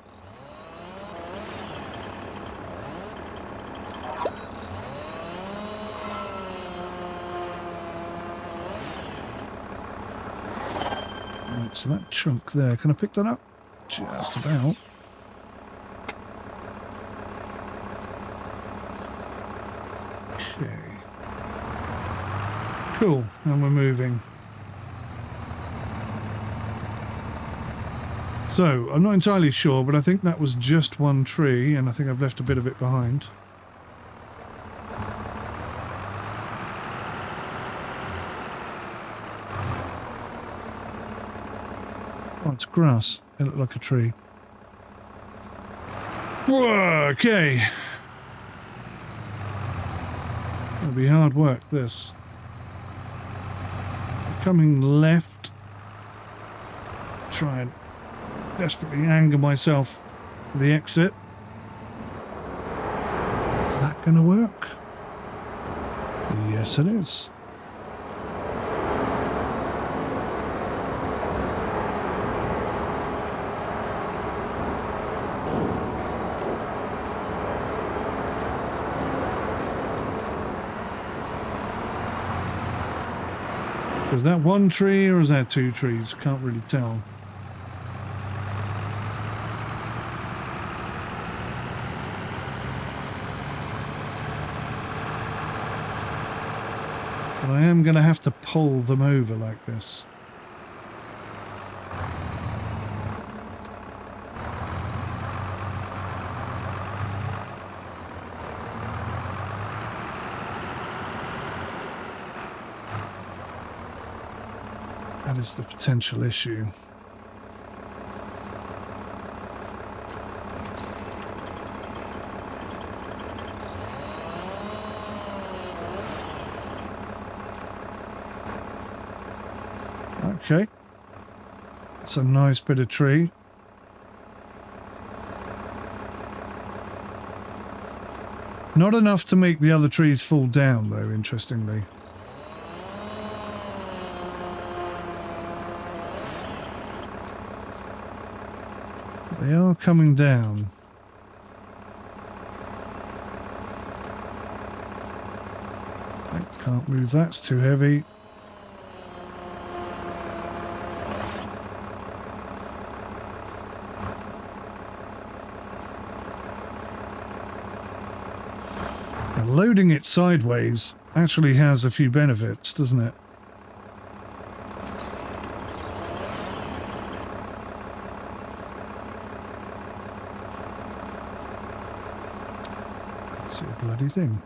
so that chunk there, can I pick that up? Just about. Okay. Cool, and we're moving. So, I'm not entirely sure, but I think that was just one tree, and I think I've left a bit of it behind. Oh, it's grass. It looked like a tree. Whoa, okay. It'll be hard work, this. Coming left. Try and desperately anger myself for the exit. Is that going to work? Yes, it is. Is that one tree or is that two trees? Can't really tell. But I am going to have to pull them over like this. That is the potential issue. Okay. It's a nice bit of tree. Not enough to make the other trees fall down, though, interestingly. They are coming down. I can't move, that's too heavy. Now, loading it sideways actually has a few benefits, doesn't it? See a bloody thing.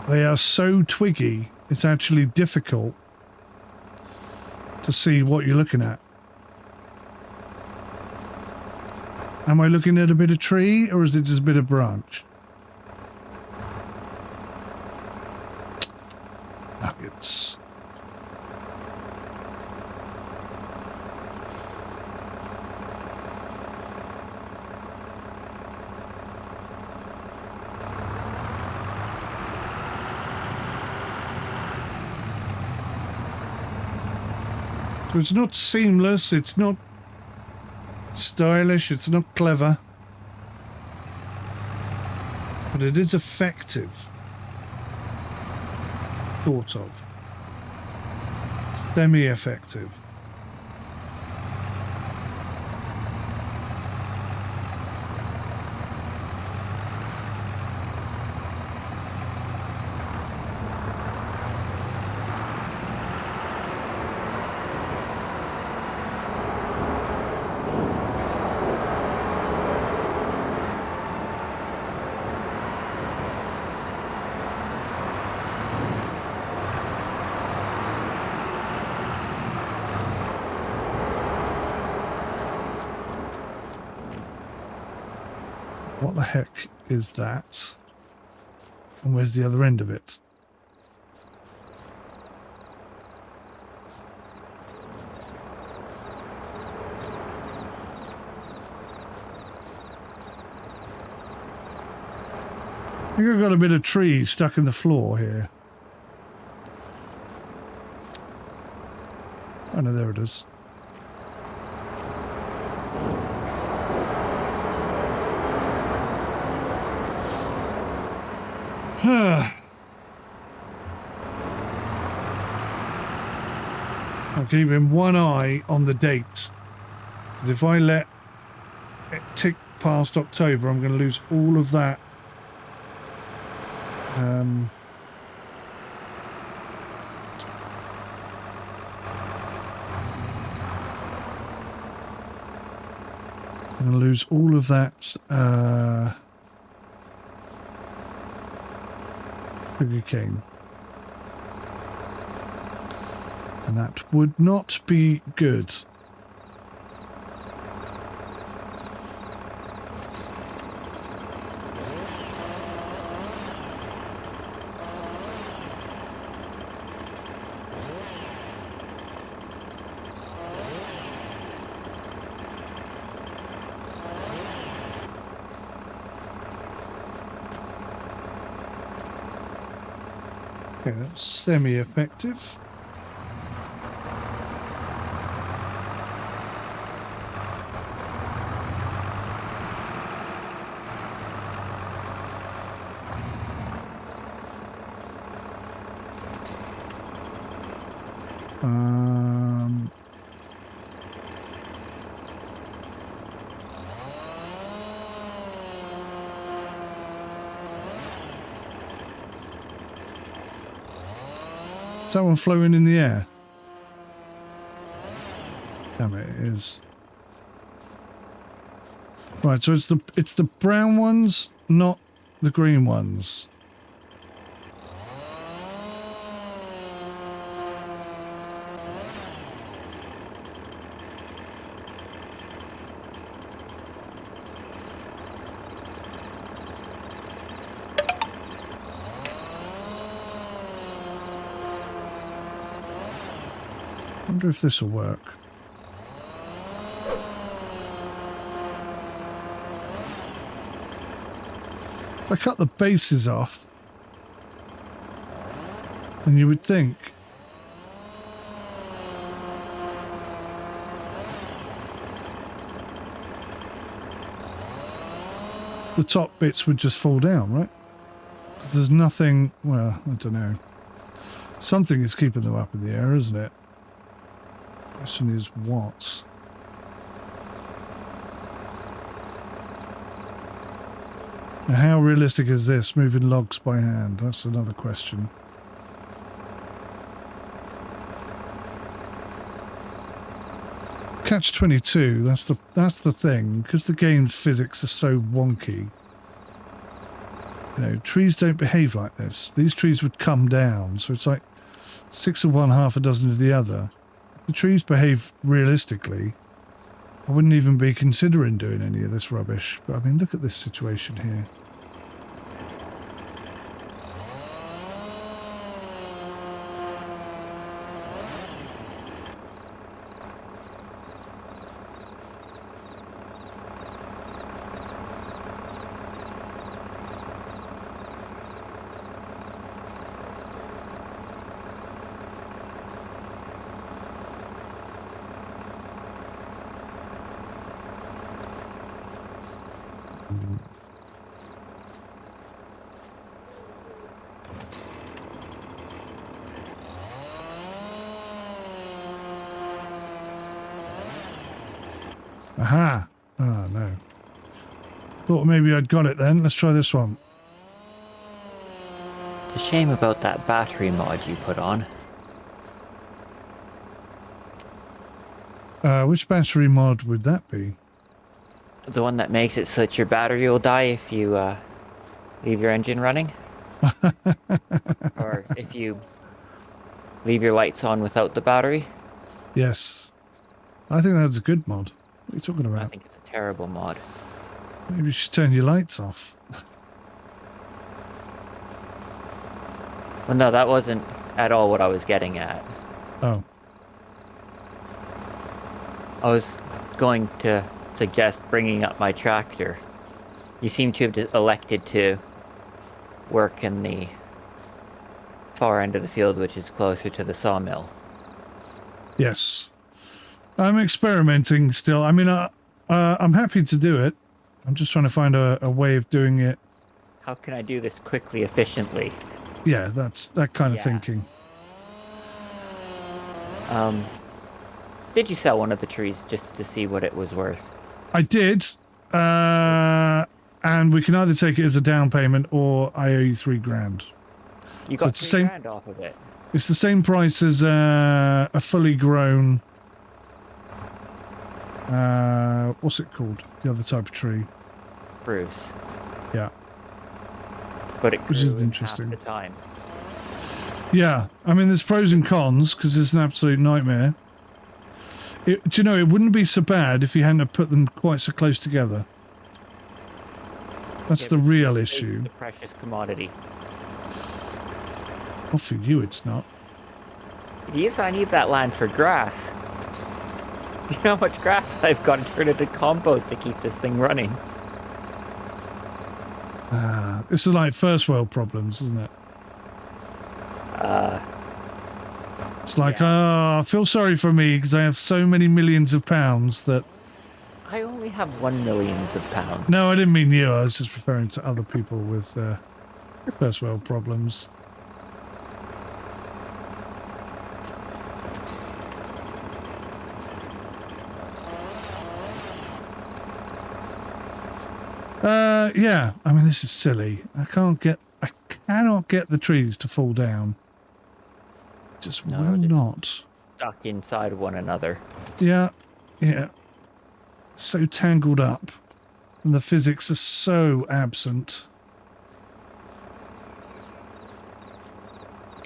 They are so twiggy, it's actually difficult to see what you're looking at. Am I looking at a bit of tree or is it just a bit of branch? Nuggets. So it's not seamless, it's not stylish, it's not clever, but it is effective. Sort of. Semi-effective. what the heck is that? And where's the other end of it? I think I've got a bit of tree stuck in the floor here. Oh no, there it is. I'm keeping one eye on the date. Because if I let it tick past October, I'm going to lose all of that. I'm going to lose all of that sugar cane. And that would not be good. Okay, that's semi-effective. Is that one floating in the air? Damn it, it is. Right, so it's the brown ones, not the green ones. I wonder if this will work. If I cut the bases off, then you would think the top bits would just fall down, right? Because there's nothing, well, I don't know. Something is keeping them up in the air, isn't it? Question is what? Now, how realistic is this, moving logs by hand? That's another question. Catch-22, that's the thing, because the game's physics are so wonky. You know, trees don't behave like this. These trees would come down, so it's like 6 of one, half a dozen of the other. The trees behave realistically. I wouldn't even be considering doing any of this rubbish. But I mean, look at this situation here. Aha! Ah, no. Thought maybe I'd got it then. Let's try this one. It's a shame about that battery mod you put on. Which battery mod would that be? The one that makes it so that your battery will die if you leave your engine running? Or if you leave your lights on without the battery? Yes. I think that's a good mod. What are you talking about? I think it's a terrible mod. Maybe you should turn your lights off. Well, no, that wasn't at all what I was getting at. Oh. I was going to suggest bringing up my tractor. You seem to have elected to work in the far end of the field, which is closer to the sawmill. Yes. I'm experimenting still. I mean, I'm happy to do it. I'm just trying to find a way of doing it. How can I do this quickly, efficiently? Yeah, that's that kind of thinking. Did you sell one of the trees just to see what it was worth? I did. And we can either take it as a down payment or I owe you $3,000. You got $3,000 off of it. It's the same price as a fully grown. What's it called? The other type of tree. Bruce. Yeah. But it grew which is in interesting. half the time. Yeah, I mean, there's pros and cons because it's an absolute nightmare. Do you know, it wouldn't be so bad if you hadn't have put them quite so close together. That's the real issue. The precious commodity. Well, for you, it's not. Yes, I need that land for grass. You know how much grass I've got to turn into compost to keep this thing running? This is like first world problems, isn't it? It's like, I feel sorry for me because I have so many millions of pounds that... I only have 1 million pounds. No, I didn't mean you. I was just referring to other people with first world problems. Yeah, I mean, this is silly. I cannot get the trees to fall down. Just will not. Stuck inside one another. Yeah, yeah. So tangled up. And the physics are so absent.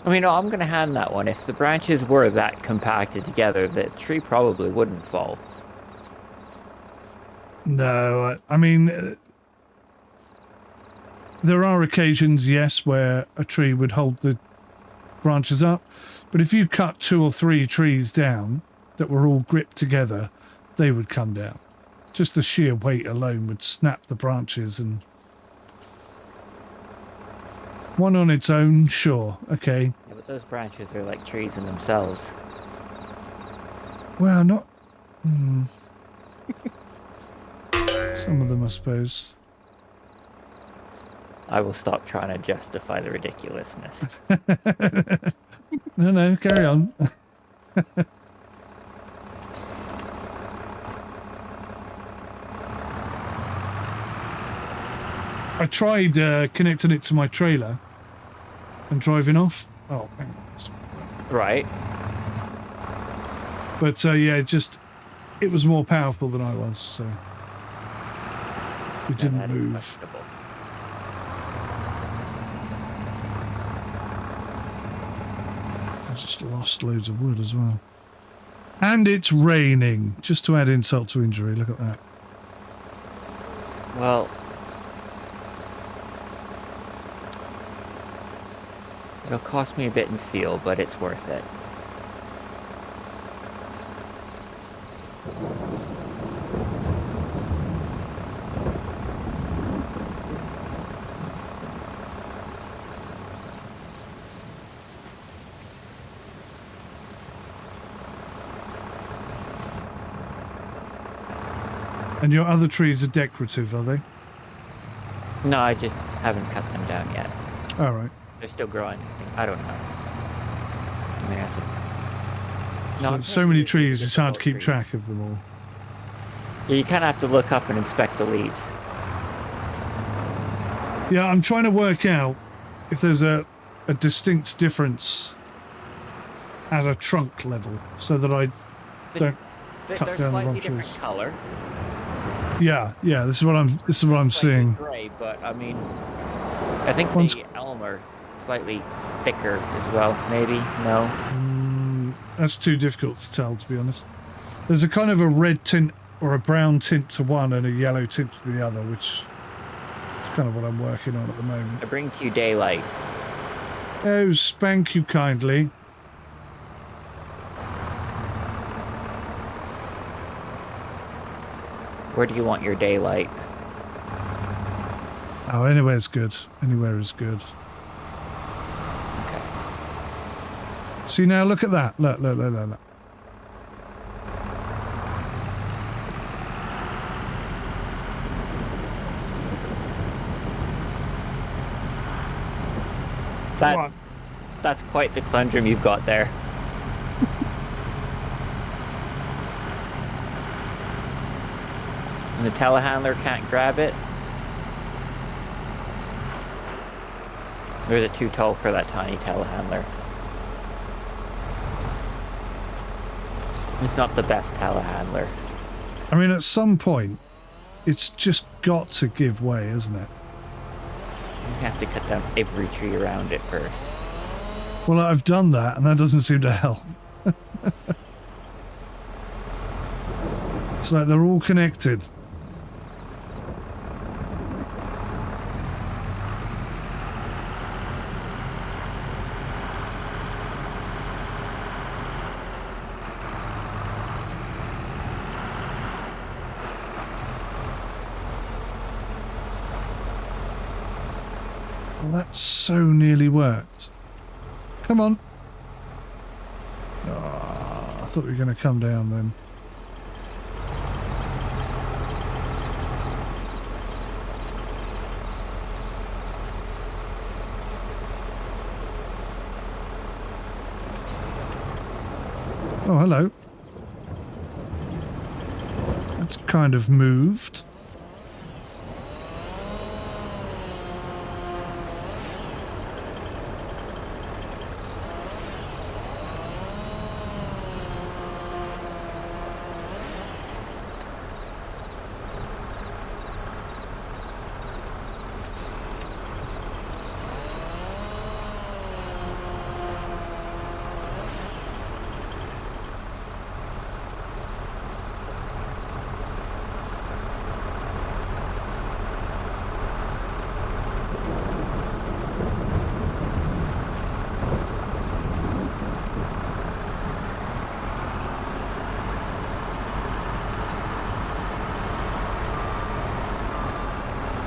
I mean, I'm going to hand that one. If the branches were that compacted together, the tree probably wouldn't fall. No, I mean... there are occasions, yes, where a tree would hold the branches up. But if you cut 2 or 3 trees down that were all gripped together, they would come down. Just the sheer weight alone would snap the branches. And one on its own, sure, okay. Yeah, but those branches are like trees in themselves. Well, not... Some of them, I suppose. I will stop trying to justify the ridiculousness. No, carry on. I tried connecting it to my trailer and driving off. Oh, hang on. Right. But yeah, it was more powerful than I was, so we didn't move. I just lost loads of wood as well. And it's raining, just to add insult to injury. Look at that. Well, it'll cost me a bit in fuel, but it's worth it. And your other trees are decorative, are they? No, I just haven't cut them down yet. All right. They're still growing. I don't know. I mean, So many trees, it's hard to keep track of them all. Yeah, you kind of have to look up and inspect the leaves. Yeah, I'm trying to work out if there's a distinct difference at a trunk level, so that I don't cut down the wrong trees. They're slightly different color. Yeah, this is what I'm seeing. Gray, but I mean, I think the elm are slightly thicker as well. Maybe no. That's too difficult to tell, to be honest. There's a kind of a red tint or a brown tint to one and a yellow tint to the other, which is kind of what I'm working on at the moment. I bring to you daylight. Oh, spank you kindly. Where do you want your daylight? Oh, anywhere's good. Anywhere is good. Okay. See now, look at that. Look. That's quite the conundrum you've got there. And the telehandler can't grab it? Or is it too tall for that tiny telehandler? It's not the best telehandler. I mean, at some point, it's just got to give way, isn't it? You have to cut down every tree around it first. Well, I've done that, and that doesn't seem to help. It's like they're all connected. Well, that so nearly worked. Come on. Oh, I thought we were going to come down then. Oh, hello. That's kind of moved.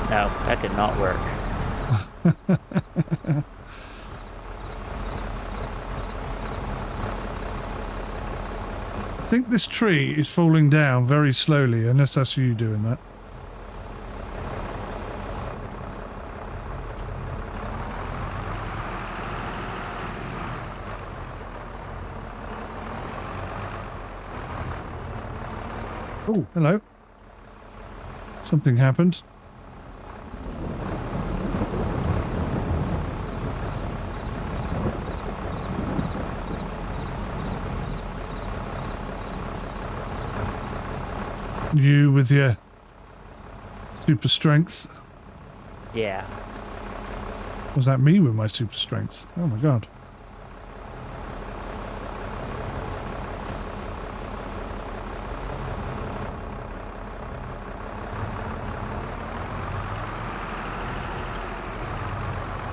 No, that did not work. I think this tree is falling down very slowly, unless that's you doing that. Oh, hello. Something happened. You with your super strength? Yeah. Was that me with my super strength? Oh my god.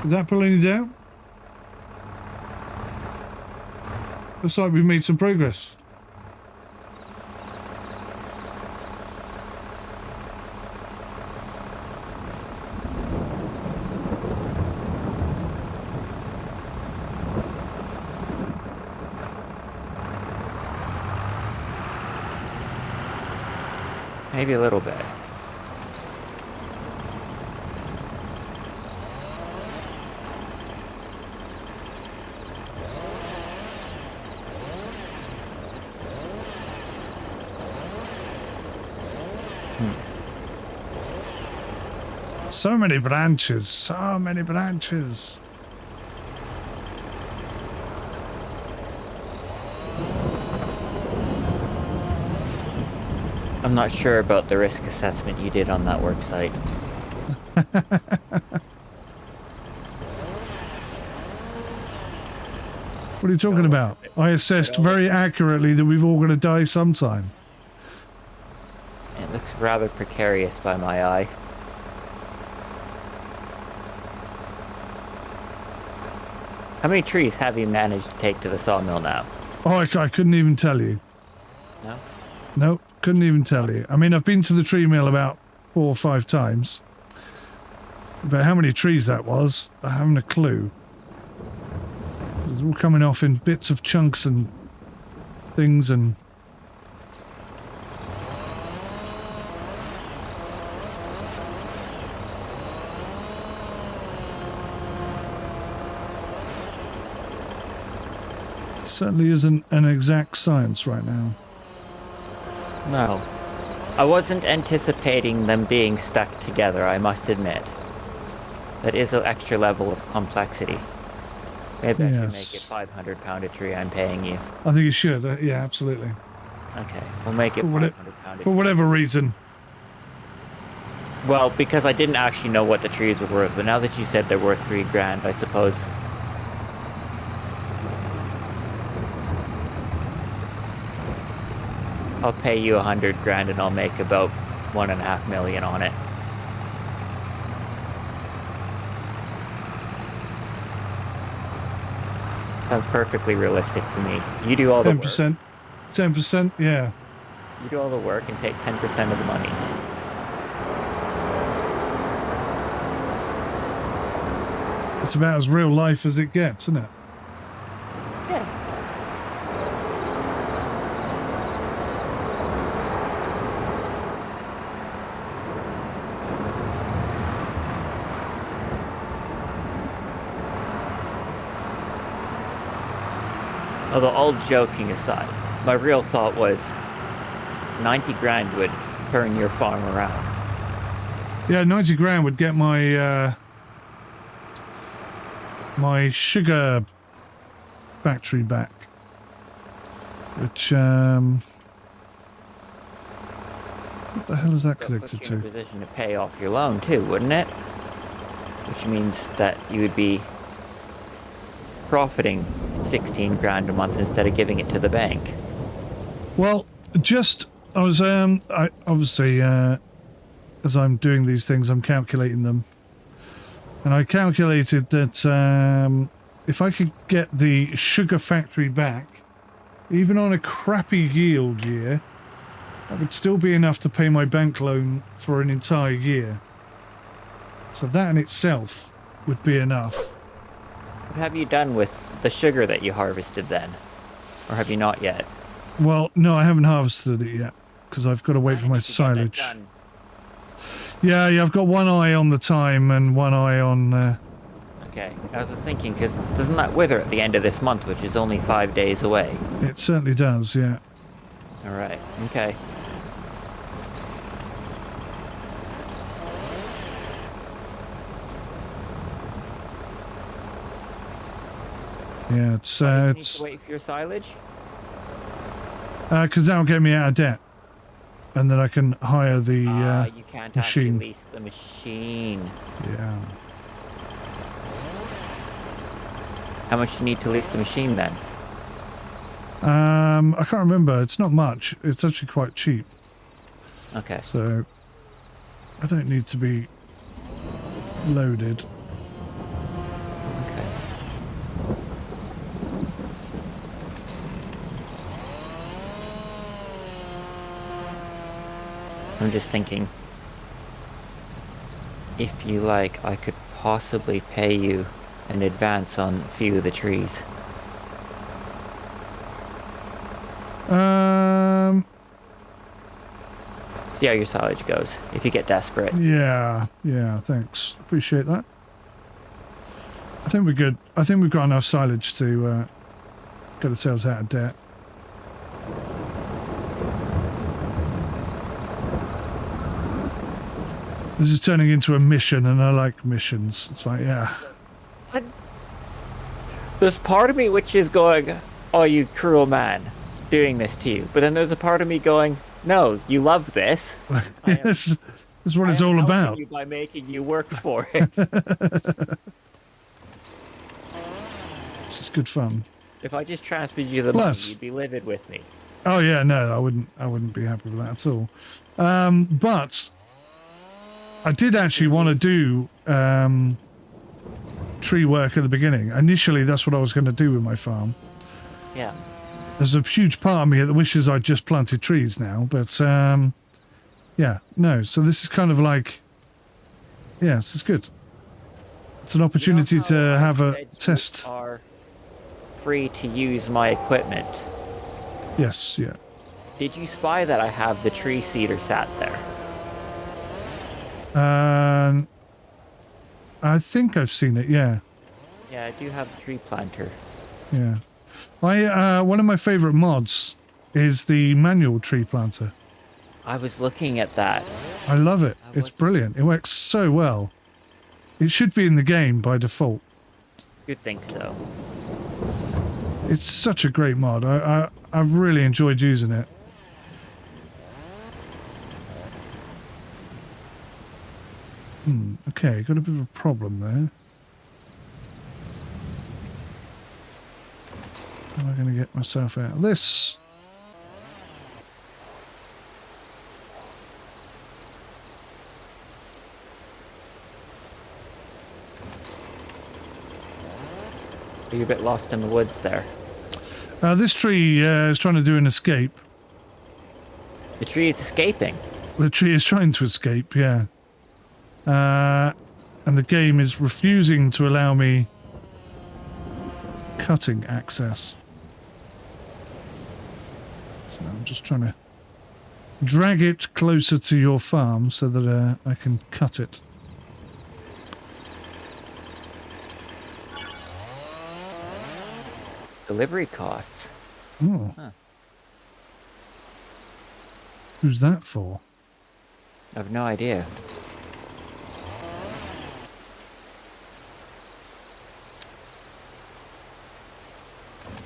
Is that pulling you down? Looks like we've made some progress. Maybe a little bit. So many branches, so many branches. I'm not sure about the risk assessment you did on that work site. What are you talking about? I assessed very accurately that we've all going to die sometime. rather precarious by my eye. How many trees have you managed to take to the sawmill now? Oh, I couldn't even tell you. No? No, couldn't even tell you. I mean, I've been to the tree mill about 4 or 5 times. But how many trees that was, I haven't a clue. It's all coming off in bits of chunks and things and... Certainly isn't an exact science right now. No. I wasn't anticipating them being stuck together, I must admit. That is an extra level of complexity. Maybe I should make it £500 a tree I'm paying you. I think you should, yeah, absolutely. Okay, we'll make it £500 a tree. For whatever reason. Well, because I didn't actually know what the trees were worth, but now that you said they're worth $3,000, I suppose... I'll pay you $100,000 and I'll make about $1.5 million on it. Sounds perfectly realistic to me. You do all the work. 10%. 10%, yeah. You do all the work and take 10% of the money. It's about as real life as it gets, isn't it? Yeah. Although, all joking aside, my real thought was $90,000 would turn your farm around. Yeah, $90,000 would get my my sugar factory back, which what the hell is that connected to? Put you in a position to pay off your loan too, wouldn't it? Which means that you would be profiting $16,000 a month instead of giving it to the bank. Well, I was I obviously as I'm doing these things, I'm calculating them, and I calculated that if I could get the sugar factory back, even on a crappy yield year, that would still be enough to pay my bank loan for an entire year. So that in itself would be enough. What have you done with the sugar that you harvested then? Or have you not yet? Well, no, I haven't harvested it yet, because I've got to wait for my silage. Yeah, I've got one eye on the time and one eye on... Okay, I was thinking, because doesn't that wither at the end of this month, which is only 5 days away? It certainly does, yeah. Alright, okay. Yeah, it's... You need to wait for your silage? Because that'll get me out of debt. And then I can hire the you can't machine. actually lease the machine. Yeah. How much do you need to lease the machine then? I can't remember. It's not much. It's actually quite cheap. Okay. So I don't need to be loaded. Okay. I'm just thinking, if you like, I could possibly pay you in advance on a few of the trees. See how your silage goes, if you get desperate. Yeah, thanks. Appreciate that. I think we're good. I think we've got enough silage to get ourselves out of debt. This is turning into a mission, and I like missions. It's like, yeah. There's part of me which is going, oh, you cruel man, doing this to you. But then there's a part of me going, no, you love this. This is what it's all about. You by making you work for it. This is good fun. If I just transferred you the money, you'd be livid with me. Oh yeah, no, I wouldn't be happy with that at all. But I did actually want to do tree work at the beginning. Initially, that's what I was going to do with my farm. Yeah. There's a huge part of me that wishes I'd just planted trees now, but yeah, no. So this is kind of like, yeah, this is good. It's an opportunity to have a test. You are free to use my equipment. Yes, yeah. Did you spy that I have the tree seeder sat there? I think I've seen it, yeah. Yeah, I do have the tree planter. Yeah. One of my favorite mods is the manual tree planter. I was looking at that. I love it. It's brilliant. It works so well. It should be in the game by default. You'd think so. It's such a great mod. I've really enjoyed using it. Okay, got a bit of a problem there. How am I going to get myself out of this? Are you a bit lost in the woods there? This tree is trying to do an escape. The tree is escaping. The tree is trying to escape, yeah. And the game is refusing to allow me cutting access. So I'm just trying to drag it closer to your farm so that I can cut it. Delivery costs. Oh. Huh. Who's that for? I have no idea.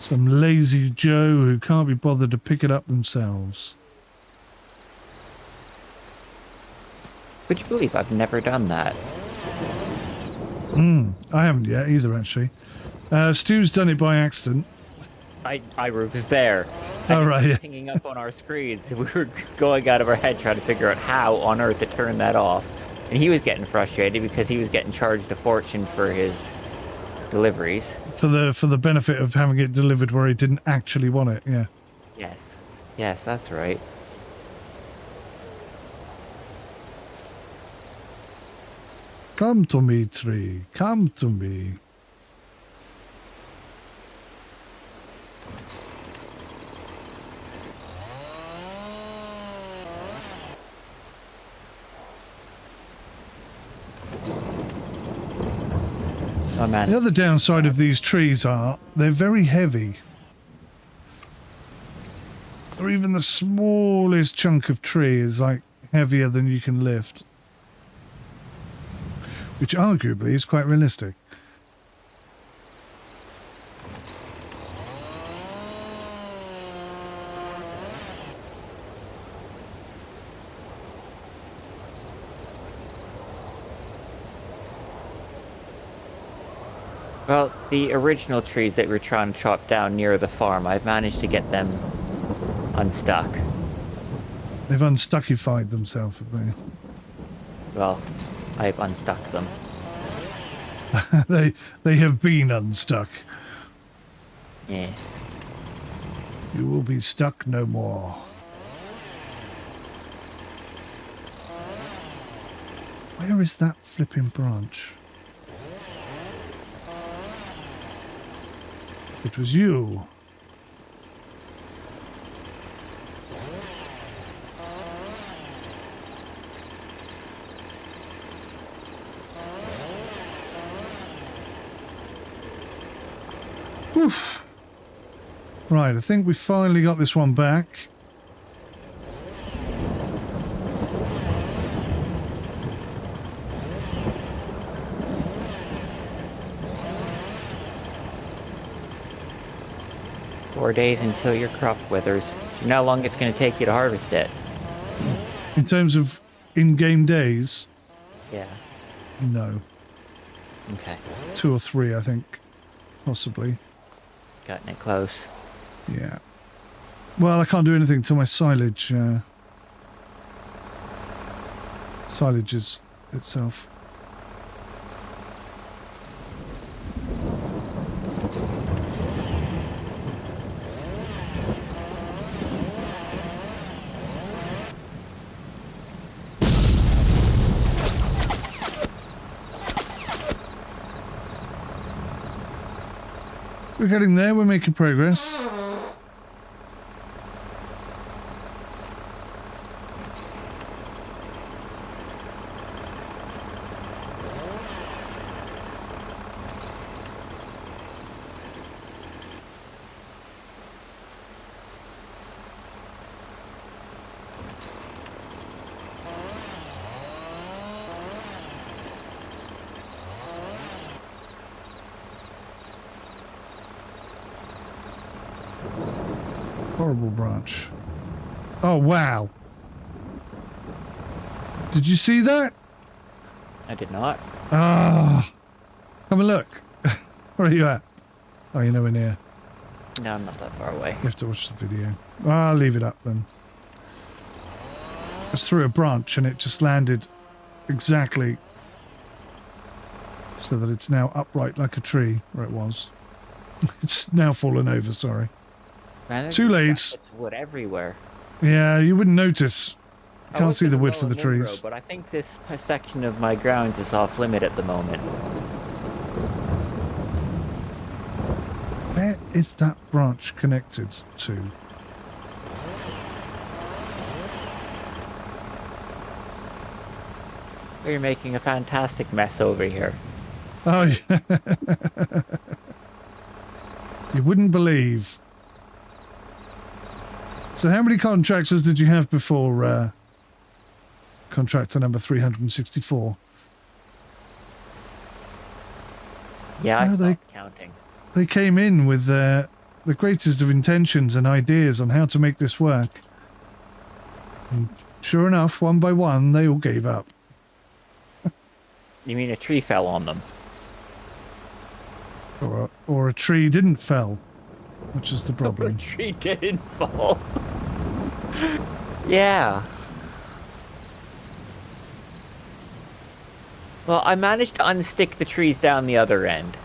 Some lazy Joe who can't be bothered to pick it up themselves. Would you believe I've never done that? I haven't yet either, actually. Stu's done it by accident. I was there. Oh, right, yeah. Pinging up on our screens. We were going out of our head trying to figure out how on earth to turn that off. And he was getting frustrated because he was getting charged a fortune for his deliveries. For the benefit of having it delivered where he didn't actually want it, yeah. Yes. Yes, that's right. Come to me, tree. Come to me. Oh, man. The other downside of these trees are they're very heavy. Or even the smallest chunk of tree is like heavier than you can lift. Which arguably is quite realistic. Well, the original trees that we were trying to chop down near the farm, I've managed to get them unstuck. They've unstuckified themselves, have they? Well, I've unstuck them. They have been unstuck. Yes. You will be stuck no more. Where is that flipping branch? It was you. Oof. Right, I think we finally got this one back. "4 days until your crop withers. You know how long it's going to take you to harvest it?" In terms of in-game days, Yeah. no. Okay. 2 or 3, I think. Possibly. Cutting it close. Yeah. Well, I can't do anything till my silage silages itself. We're getting there, we're making progress. Horrible branch. Oh, wow. Did you see that? I did not. Ah. Come and look. Where are you at? Oh, you're nowhere near. No, I'm not that far away. You have to watch the video. I'll leave it up then. It's through a branch and it just landed exactly so that it's now upright like a tree where it was. It's now fallen over, sorry. Man, Too late. It's wood everywhere. Yeah, you wouldn't notice. You I can't was see the gonna width roll of the a windrow, trees. but I think this section of my grounds is off limit at the moment. Where is that branch connected to? You're making a fantastic mess over here. Oh, yeah. You wouldn't believe. So how many contractors did you have before contractor number 364? Yeah, I No, stopped counting. They came in with the greatest of intentions and ideas on how to make this work. And sure enough, one by one, they all gave up. You mean a tree fell on them? Or a tree didn't fell, which is the problem. A tree didn't fall. Yeah. Well, I managed to unstick the trees down the other end.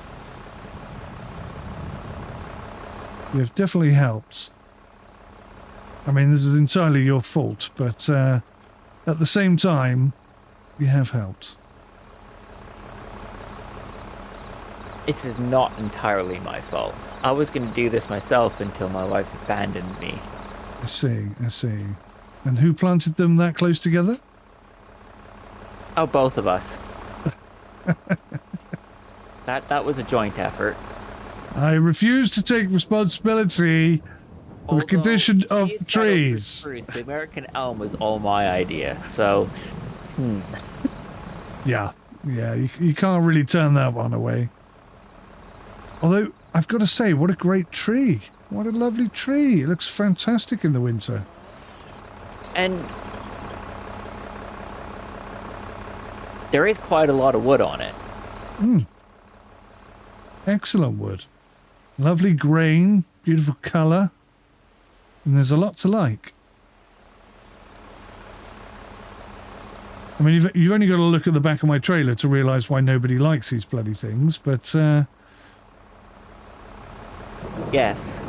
You've definitely helped. I mean, this is entirely your fault, but at the same time, you have helped. It is not entirely my fault. I was going to do this myself until my wife abandoned me. I see, I see. And who planted them that close together? Oh, both of us. That was a joint effort. I refuse to take responsibility for the condition of the trees. Spruce, the American elm was all my idea, so... Yeah, you can't really turn that one away. Although, I've got to say, what a great tree. What a lovely tree. It looks fantastic in the winter. And... there is quite a lot of wood on it. Excellent wood. Lovely grain, beautiful colour. And there's a lot to like. I mean, you've only got to look at the back of my trailer to realise why nobody likes these bloody things, but... yes.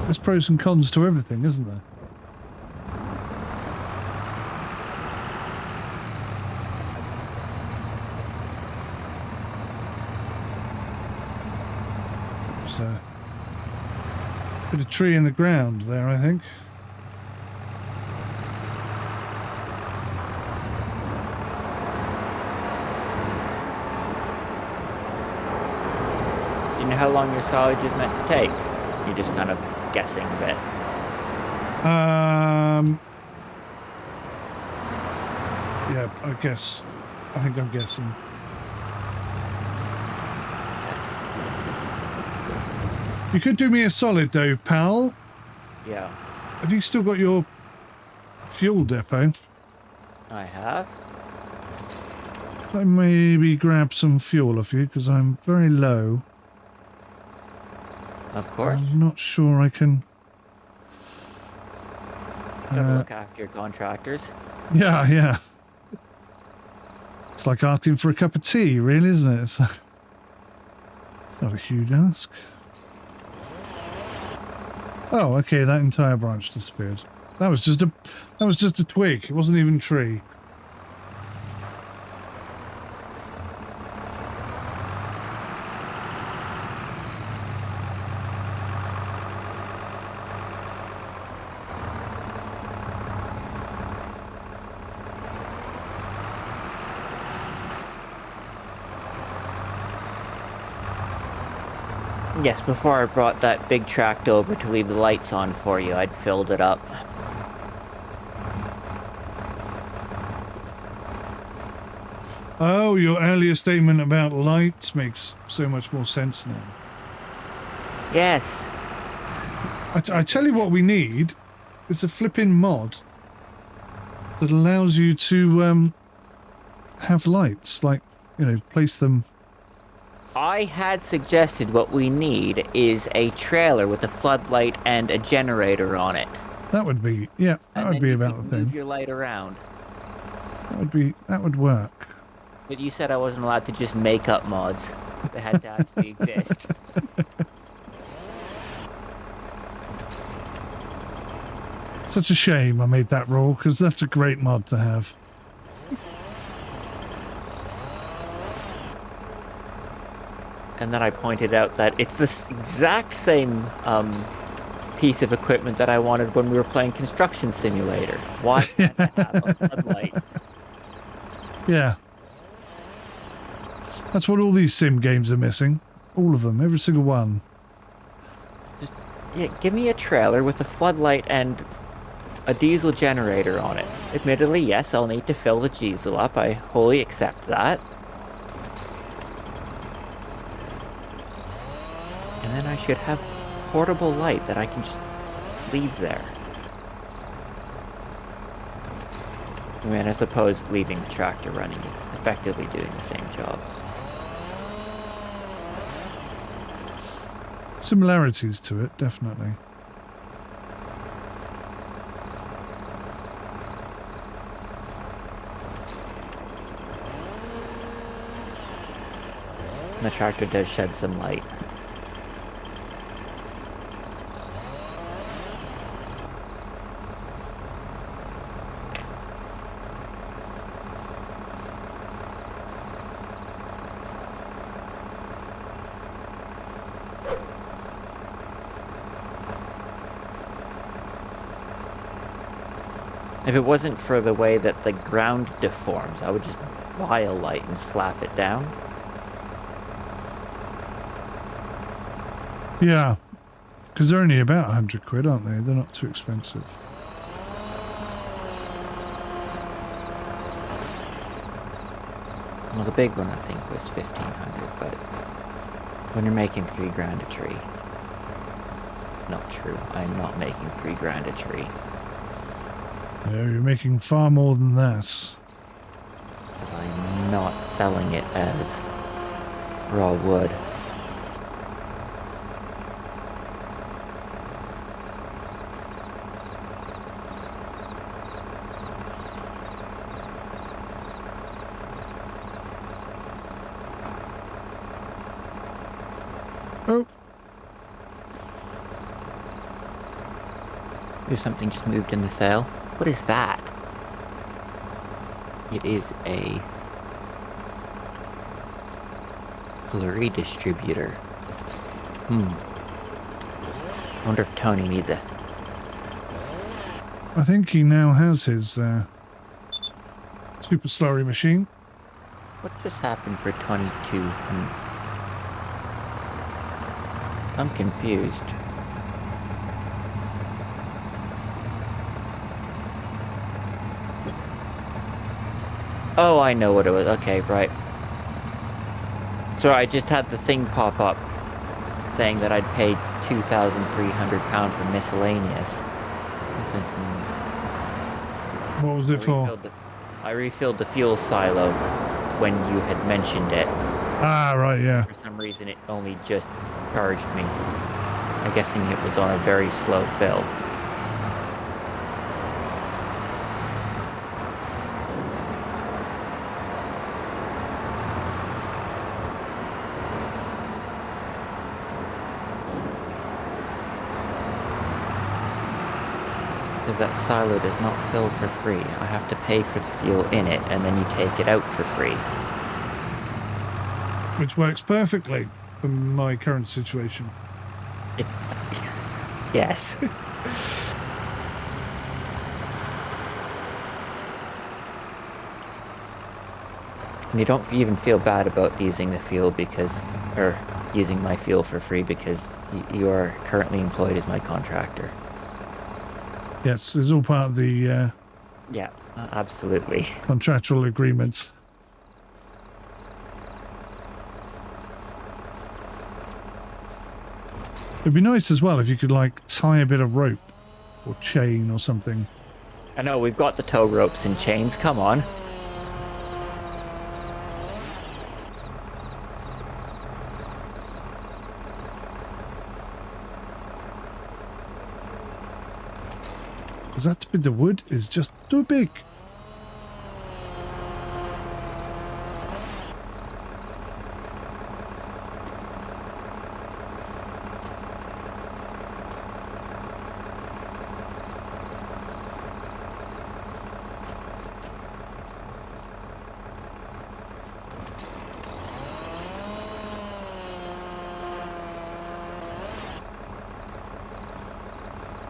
There's pros and cons to everything, isn't there? There's a bit of tree in the ground there, I think. Do you know how long your silage is meant to take? You're just kind of guessing a bit. Yeah, I guess. I think I'm guessing. You could do me a solid though, pal. Yeah. Have you still got your fuel depot? I have. I maybe grab some fuel off you because I'm very low. Of course. I'm not sure I can Gotta look after your contractors. Yeah, yeah. It's like asking for a cup of tea, really, isn't it? It's not a huge ask. Oh, okay, that entire branch disappeared. That was just a twig. It wasn't even a tree. Yes, before I brought that big tract over to leave the lights on for you, I'd filled it up. Oh, your earlier statement about lights makes so much more sense now. Yes. I tell you what we need is a flipping mod that allows you to have lights, like, you know, place them. I had suggested what we need is a trailer with a floodlight and a generator on it. That would be, yeah, that would be about the thing. Move your light around. That would work. But you said I wasn't allowed to just make up mods. They had to actually exist. Such a shame I made that rule, because that's a great mod to have. And then I pointed out that it's the exact same piece of equipment that I wanted when we were playing Construction Simulator. Why can't I have a floodlight? Yeah. That's what all these sim games are missing. All of them, every single one. Just, yeah, give me a trailer with a floodlight and a diesel generator on it. Admittedly, yes, I'll need to fill the diesel up. I wholly accept that. And then I should have portable light that I can just leave there. I mean, I suppose leaving the tractor running is effectively doing the same job. Similarities to it, definitely. And the tractor does shed some light. If it wasn't for the way that the ground deforms, I would just buy a light and slap it down. Yeah, because they're only about 100 quid, aren't they? They're not too expensive. Well, the big one I think was 1,500, but when you're making $3 a tree, it's not true. I'm not making $3 a tree. Yeah, you're making far more than that. Because I'm not selling it as raw wood. Oh. There's something just moved in the sail. What is that? It is a slurry distributor. Wonder if Tony needs it. I think he now has his super slurry machine. What just happened for 22? I'm confused. Oh, I know what it was. Okay, right. So I just had the thing pop up saying that I'd paid £2,300 for miscellaneous. What was it for? I refilled the fuel silo when you had mentioned it. Ah, right, yeah. For some reason, it only just charged me. I'm guessing it was on a very slow fill. Because that silo does not fill for free. I have to pay for the fuel in it, and then you take it out for free. Which works perfectly for my current situation. Yes. And you don't even feel bad about using the fuel because, or using my fuel for free because you are currently employed as my contractor. Yes, it's all part of the Yeah, absolutely. contractual agreements. It'd be nice as well if you could, like, tie a bit of rope or chain or something. I know, we've got the tow ropes and chains, come on. Because that bit of wood is just too big.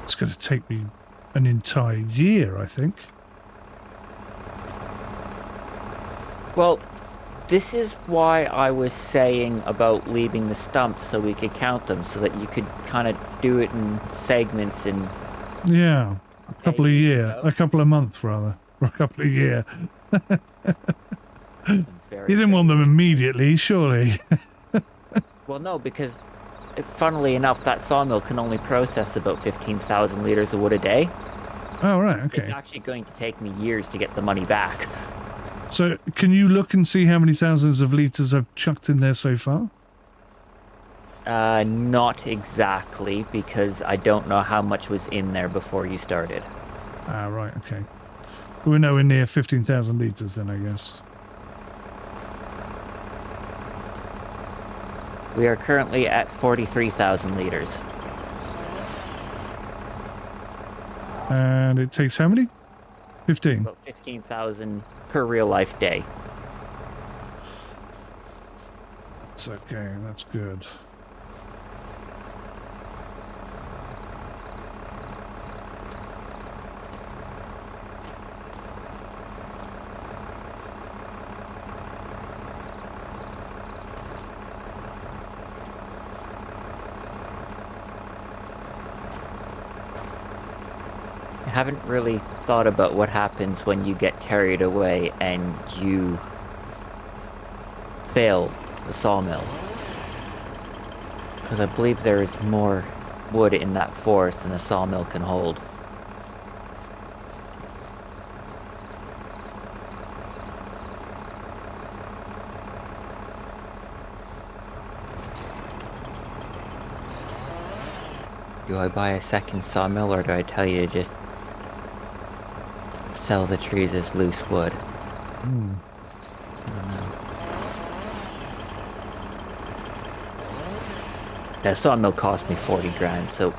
It's going to take me an entire year, I think. Well, this is why I was saying about leaving the stumps so we could count them, so that you could kind of do it in segments and... Yeah, a couple of year, a couple of months rather, or a couple of year. You didn't want them immediately, surely. Well, no, because funnily enough, that sawmill can only process about 15,000 liters of wood a day. Oh, right, okay. It's actually going to take me years to get the money back. So, can you look and see how many thousands of liters I've chucked in there so far? Not exactly, because I don't know how much was in there before you started. Ah, right, okay. We're nowhere near 15,000 liters then, I guess. We are currently at 43,000 liters. And it takes how many? 15. About 15,000 per real life day. That's okay, that's good. I haven't really thought about what happens when you get carried away and you fail the sawmill. Because I believe there is more wood in that forest than the sawmill can hold. Do I buy a second sawmill, or do I tell you to just sell the trees as loose wood? I don't know. That sawmill cost me 40 grand, so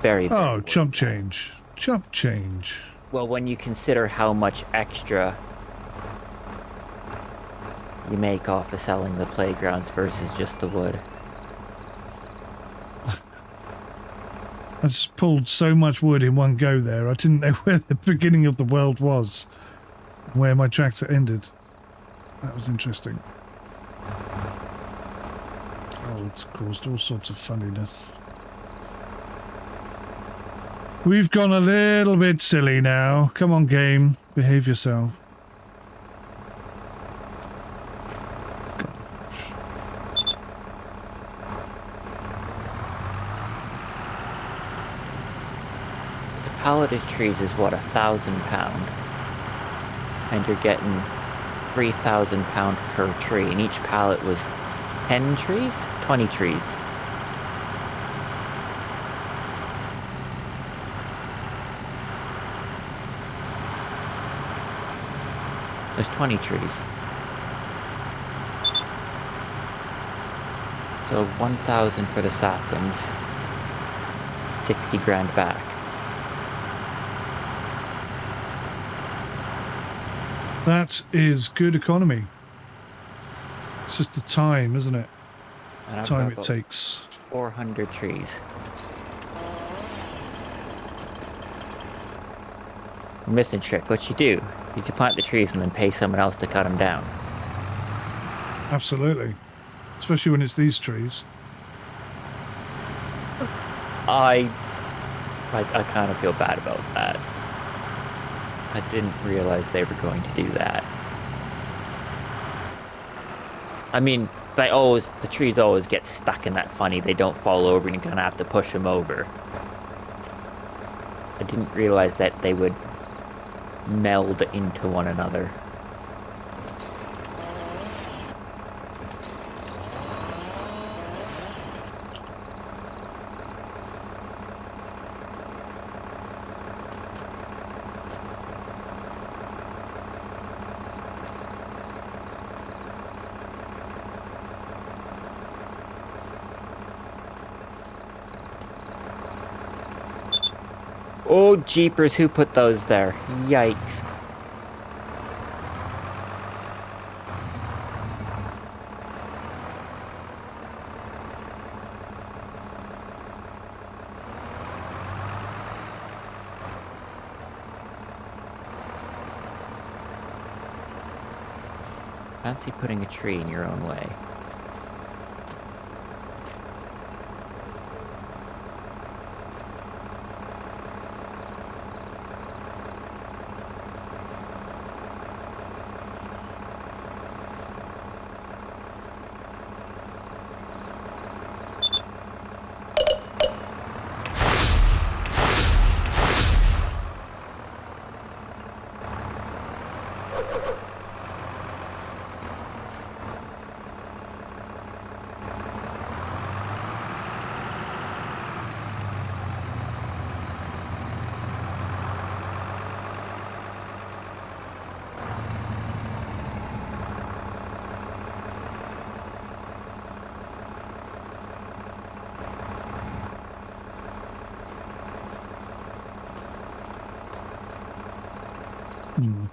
very Oh, chump change. Chump change. well, when you consider how much extra you make off of selling the playgrounds versus just the wood. I just pulled so much wood in one go there. I didn't know where the beginning of the world was, where my tractor ended. That was interesting. Oh, it's caused all sorts of funniness. We've gone a little bit silly now. Come on, game. Behave yourself. A pallet of trees is what, £1,000, and you're getting £3,000 per tree, and each pallet was 10 trees, 20 trees. There's 20 trees. So 1,000 for the saplings, 60 grand back. That is good economy. It's just the time, isn't it? And I've Time got it about takes. 400 trees. Missing trick. What you do is you plant the trees and then pay someone else to cut them down. Absolutely. Especially when it's these trees. I kind of feel bad about that. I didn't realize they were going to do that. I mean, the trees always get stuck in that funny, they don't fall over and you're gonna have to push them over. I didn't realize that they would meld into one another. Oh, jeepers, who put those there? Yikes. Fancy putting a tree in your own way. Hmm.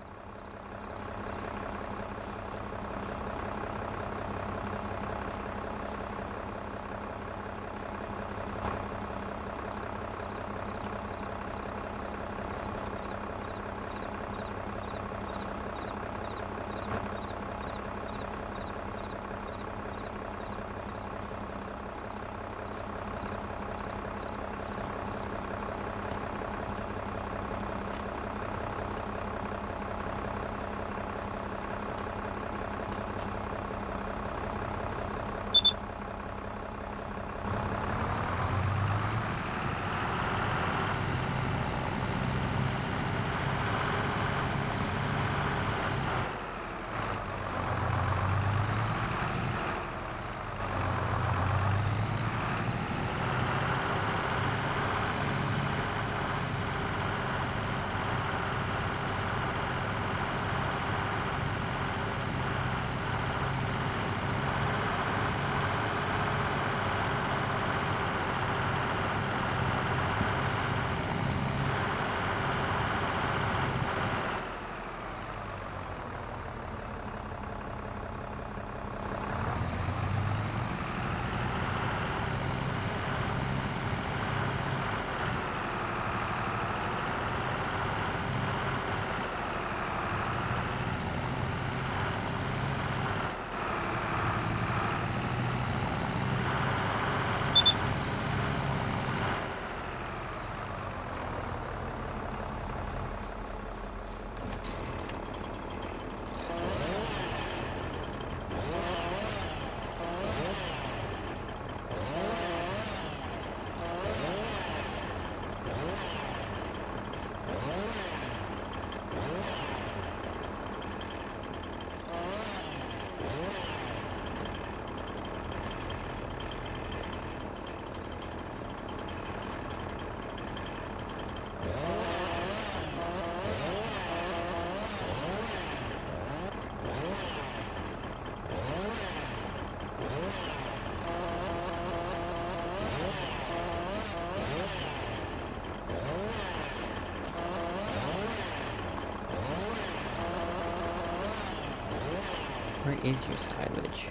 is your silage?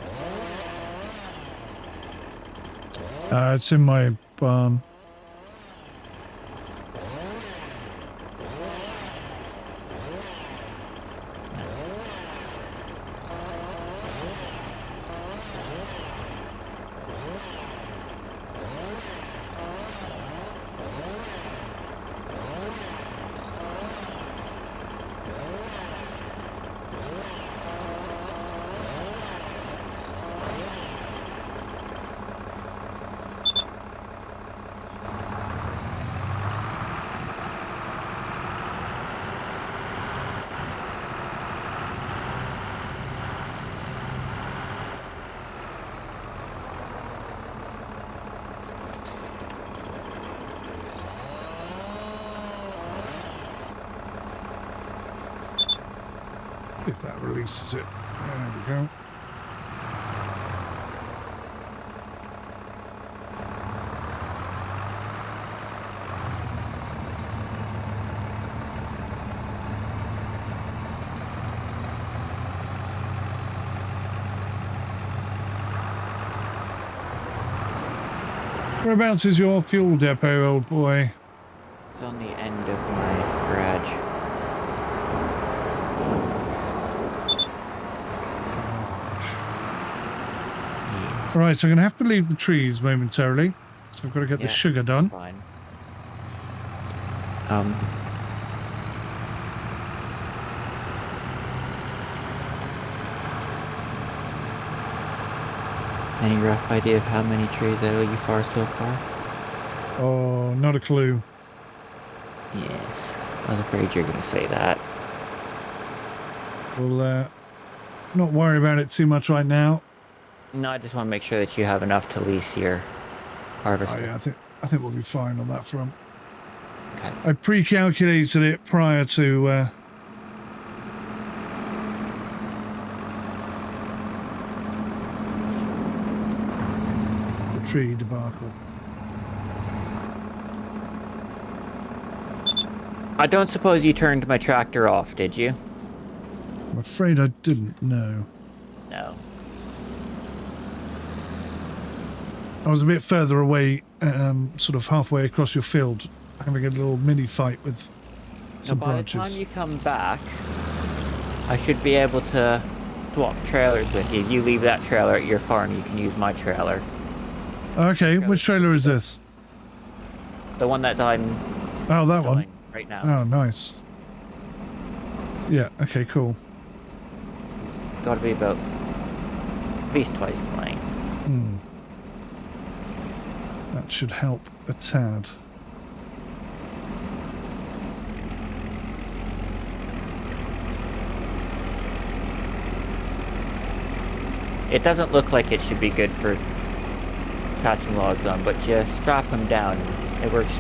It's in my barn. If that releases it. There we go. Whereabouts is your fuel depot, old boy? It's on the end of my garage. Right, so I'm going to have to leave the trees momentarily. So I've got to get the sugar done. Fine. Any rough idea of how many trees I owe you for so far? Oh, not a clue. Yes, I was afraid you were going to say that. We'll not worry about it too much right now. No, I just want to make sure that you have enough to lease your harvester. Oh, yeah, I think we'll be fine on that front. Okay. I pre-calculated it prior to the tree debacle. I don't suppose you turned my tractor off, did you? I'm afraid I didn't know. No. I was a bit further away, sort of halfway across your field, having a little mini fight with some branches. By the time you come back, I should be able to swap trailers with you. If you leave that trailer at your farm, you can use my trailer. Okay, which trailer is this? The one that I'm Oh, that one. Right now. Oh, nice. Yeah, okay, cool. It's got to be about at least twice the length. Hmm. That should help a tad. It doesn't look like it should be good for attaching logs on, but just strap them down. It works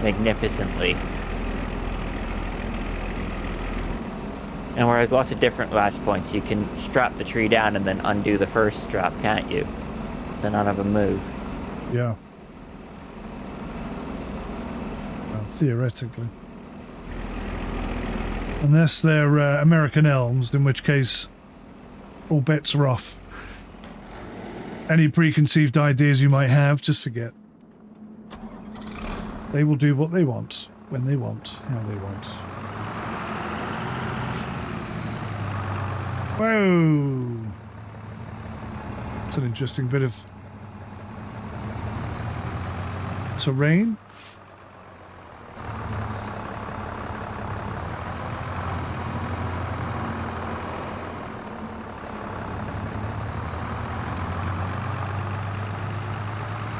magnificently. And whereas lots of different latch points, you can strap the tree down and then undo the first strap, can't you? Then none of them move. Yeah. Well, theoretically. Unless they're American elms, in which case all bets are off. Any preconceived ideas you might have, just forget. They will do what they want, when they want, how they want. Whoa! It's an interesting bit of terrain.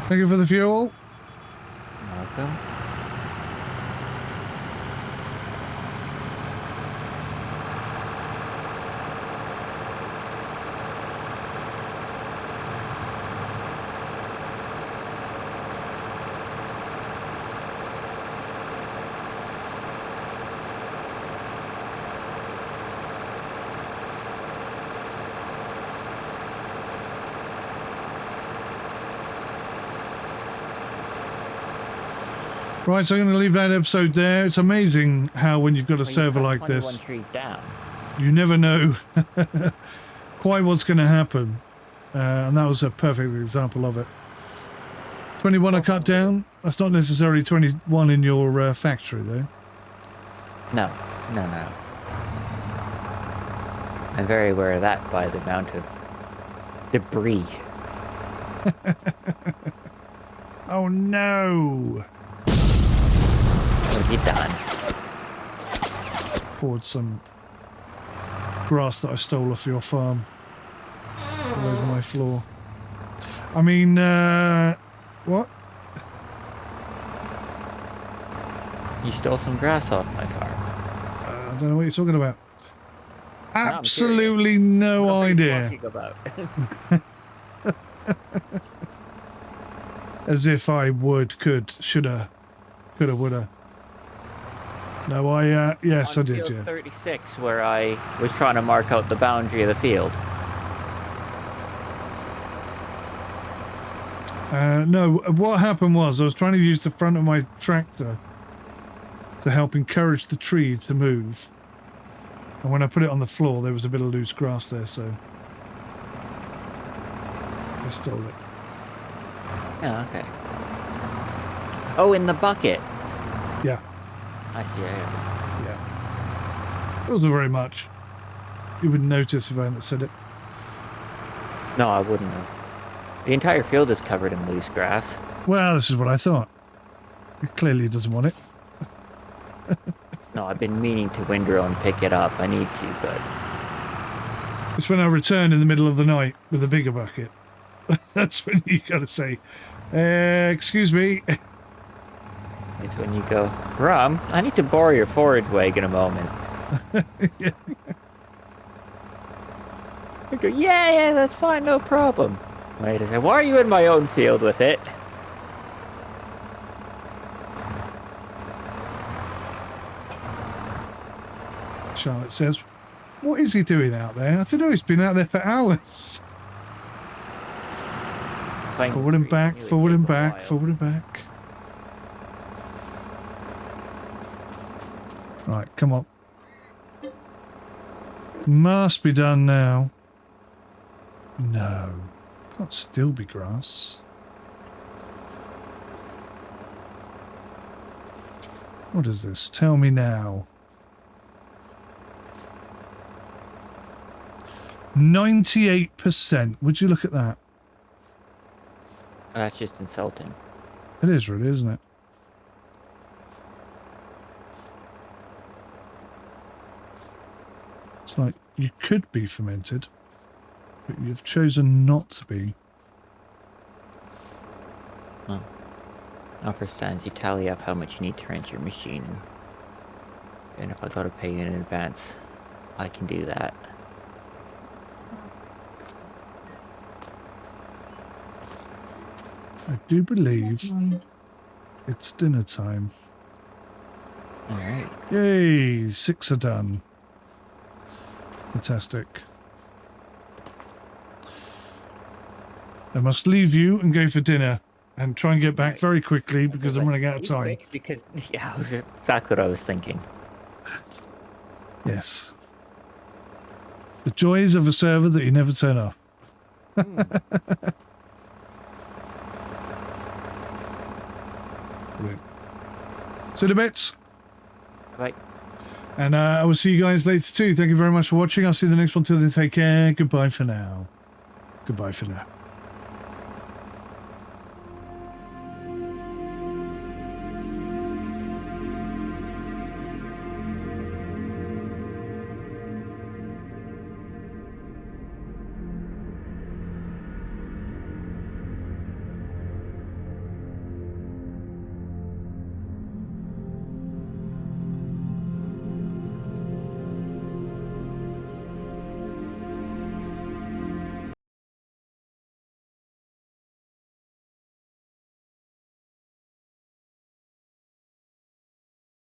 Thank you for the fuel. Welcome. Right, so I'm going to leave that episode there. It's amazing how when you've got a server like this, trees down. you never know quite what's going to happen. And that was a perfect example of it. 21 are cut down. That's not necessarily 21 in your factory, though. No. I'm very aware of that by the amount of debris. Oh no! What have you done? Poured some grass that I stole off your farm all over my floor. I mean, what? You stole some grass off my farm. I don't know what you're talking about. I'm Absolutely no What are you idea. talking about? As if I would, could, shoulda, coulda, woulda. No, yes, I did, field yeah. 36, where I was trying to mark out the boundary of the field. No, what happened was I was trying to use the front of my tractor to help encourage the tree to move. And when I put it on the floor, there was a bit of loose grass there, so I stole it. Oh, okay. Oh, in the bucket. Yeah. I see. Yeah. It wasn't very much. You wouldn't notice if I hadn't said it. No, I wouldn't have. The entire field is covered in loose grass. Well, this is what I thought. It clearly doesn't want it. No, I've been meaning to windrow and pick it up. I need to, but... It's when I return in the middle of the night with a bigger bucket. That's when you gotta say, excuse me. It's when you go, Rum, I need to borrow your forage wagon a moment. Yeah. I go, yeah, that's fine, no problem. Wait a second, why are you in my own field with it? Charlotte says, what is he doing out there? I don't know, he's been out there for hours. Forward and back, forward and back, forward and back. Right, come on. Must be done now. No. Can't still be grass. What is this? Tell me now. 98%. Would you look at that? That's just insulting. It is really, isn't it? It's like you could be fermented, but you've chosen not to be. Well, offer stands, you tally up how much you need to rent your machine. And if I gotta pay you in advance, I can do that. I do believe it's dinner time. Alright. Yay! 6 are done. Fantastic. I must leave you and go for dinner and try and get back very quickly because I'm running out of time. Because, yeah, that's exactly what I was thinking. Yes. The joys of a server that you never turn off. So the bits. Bye. And I will see you guys later too. Thank you very much for watching. I'll see you in the next one. Till then, take care. Goodbye for now. Goodbye for now.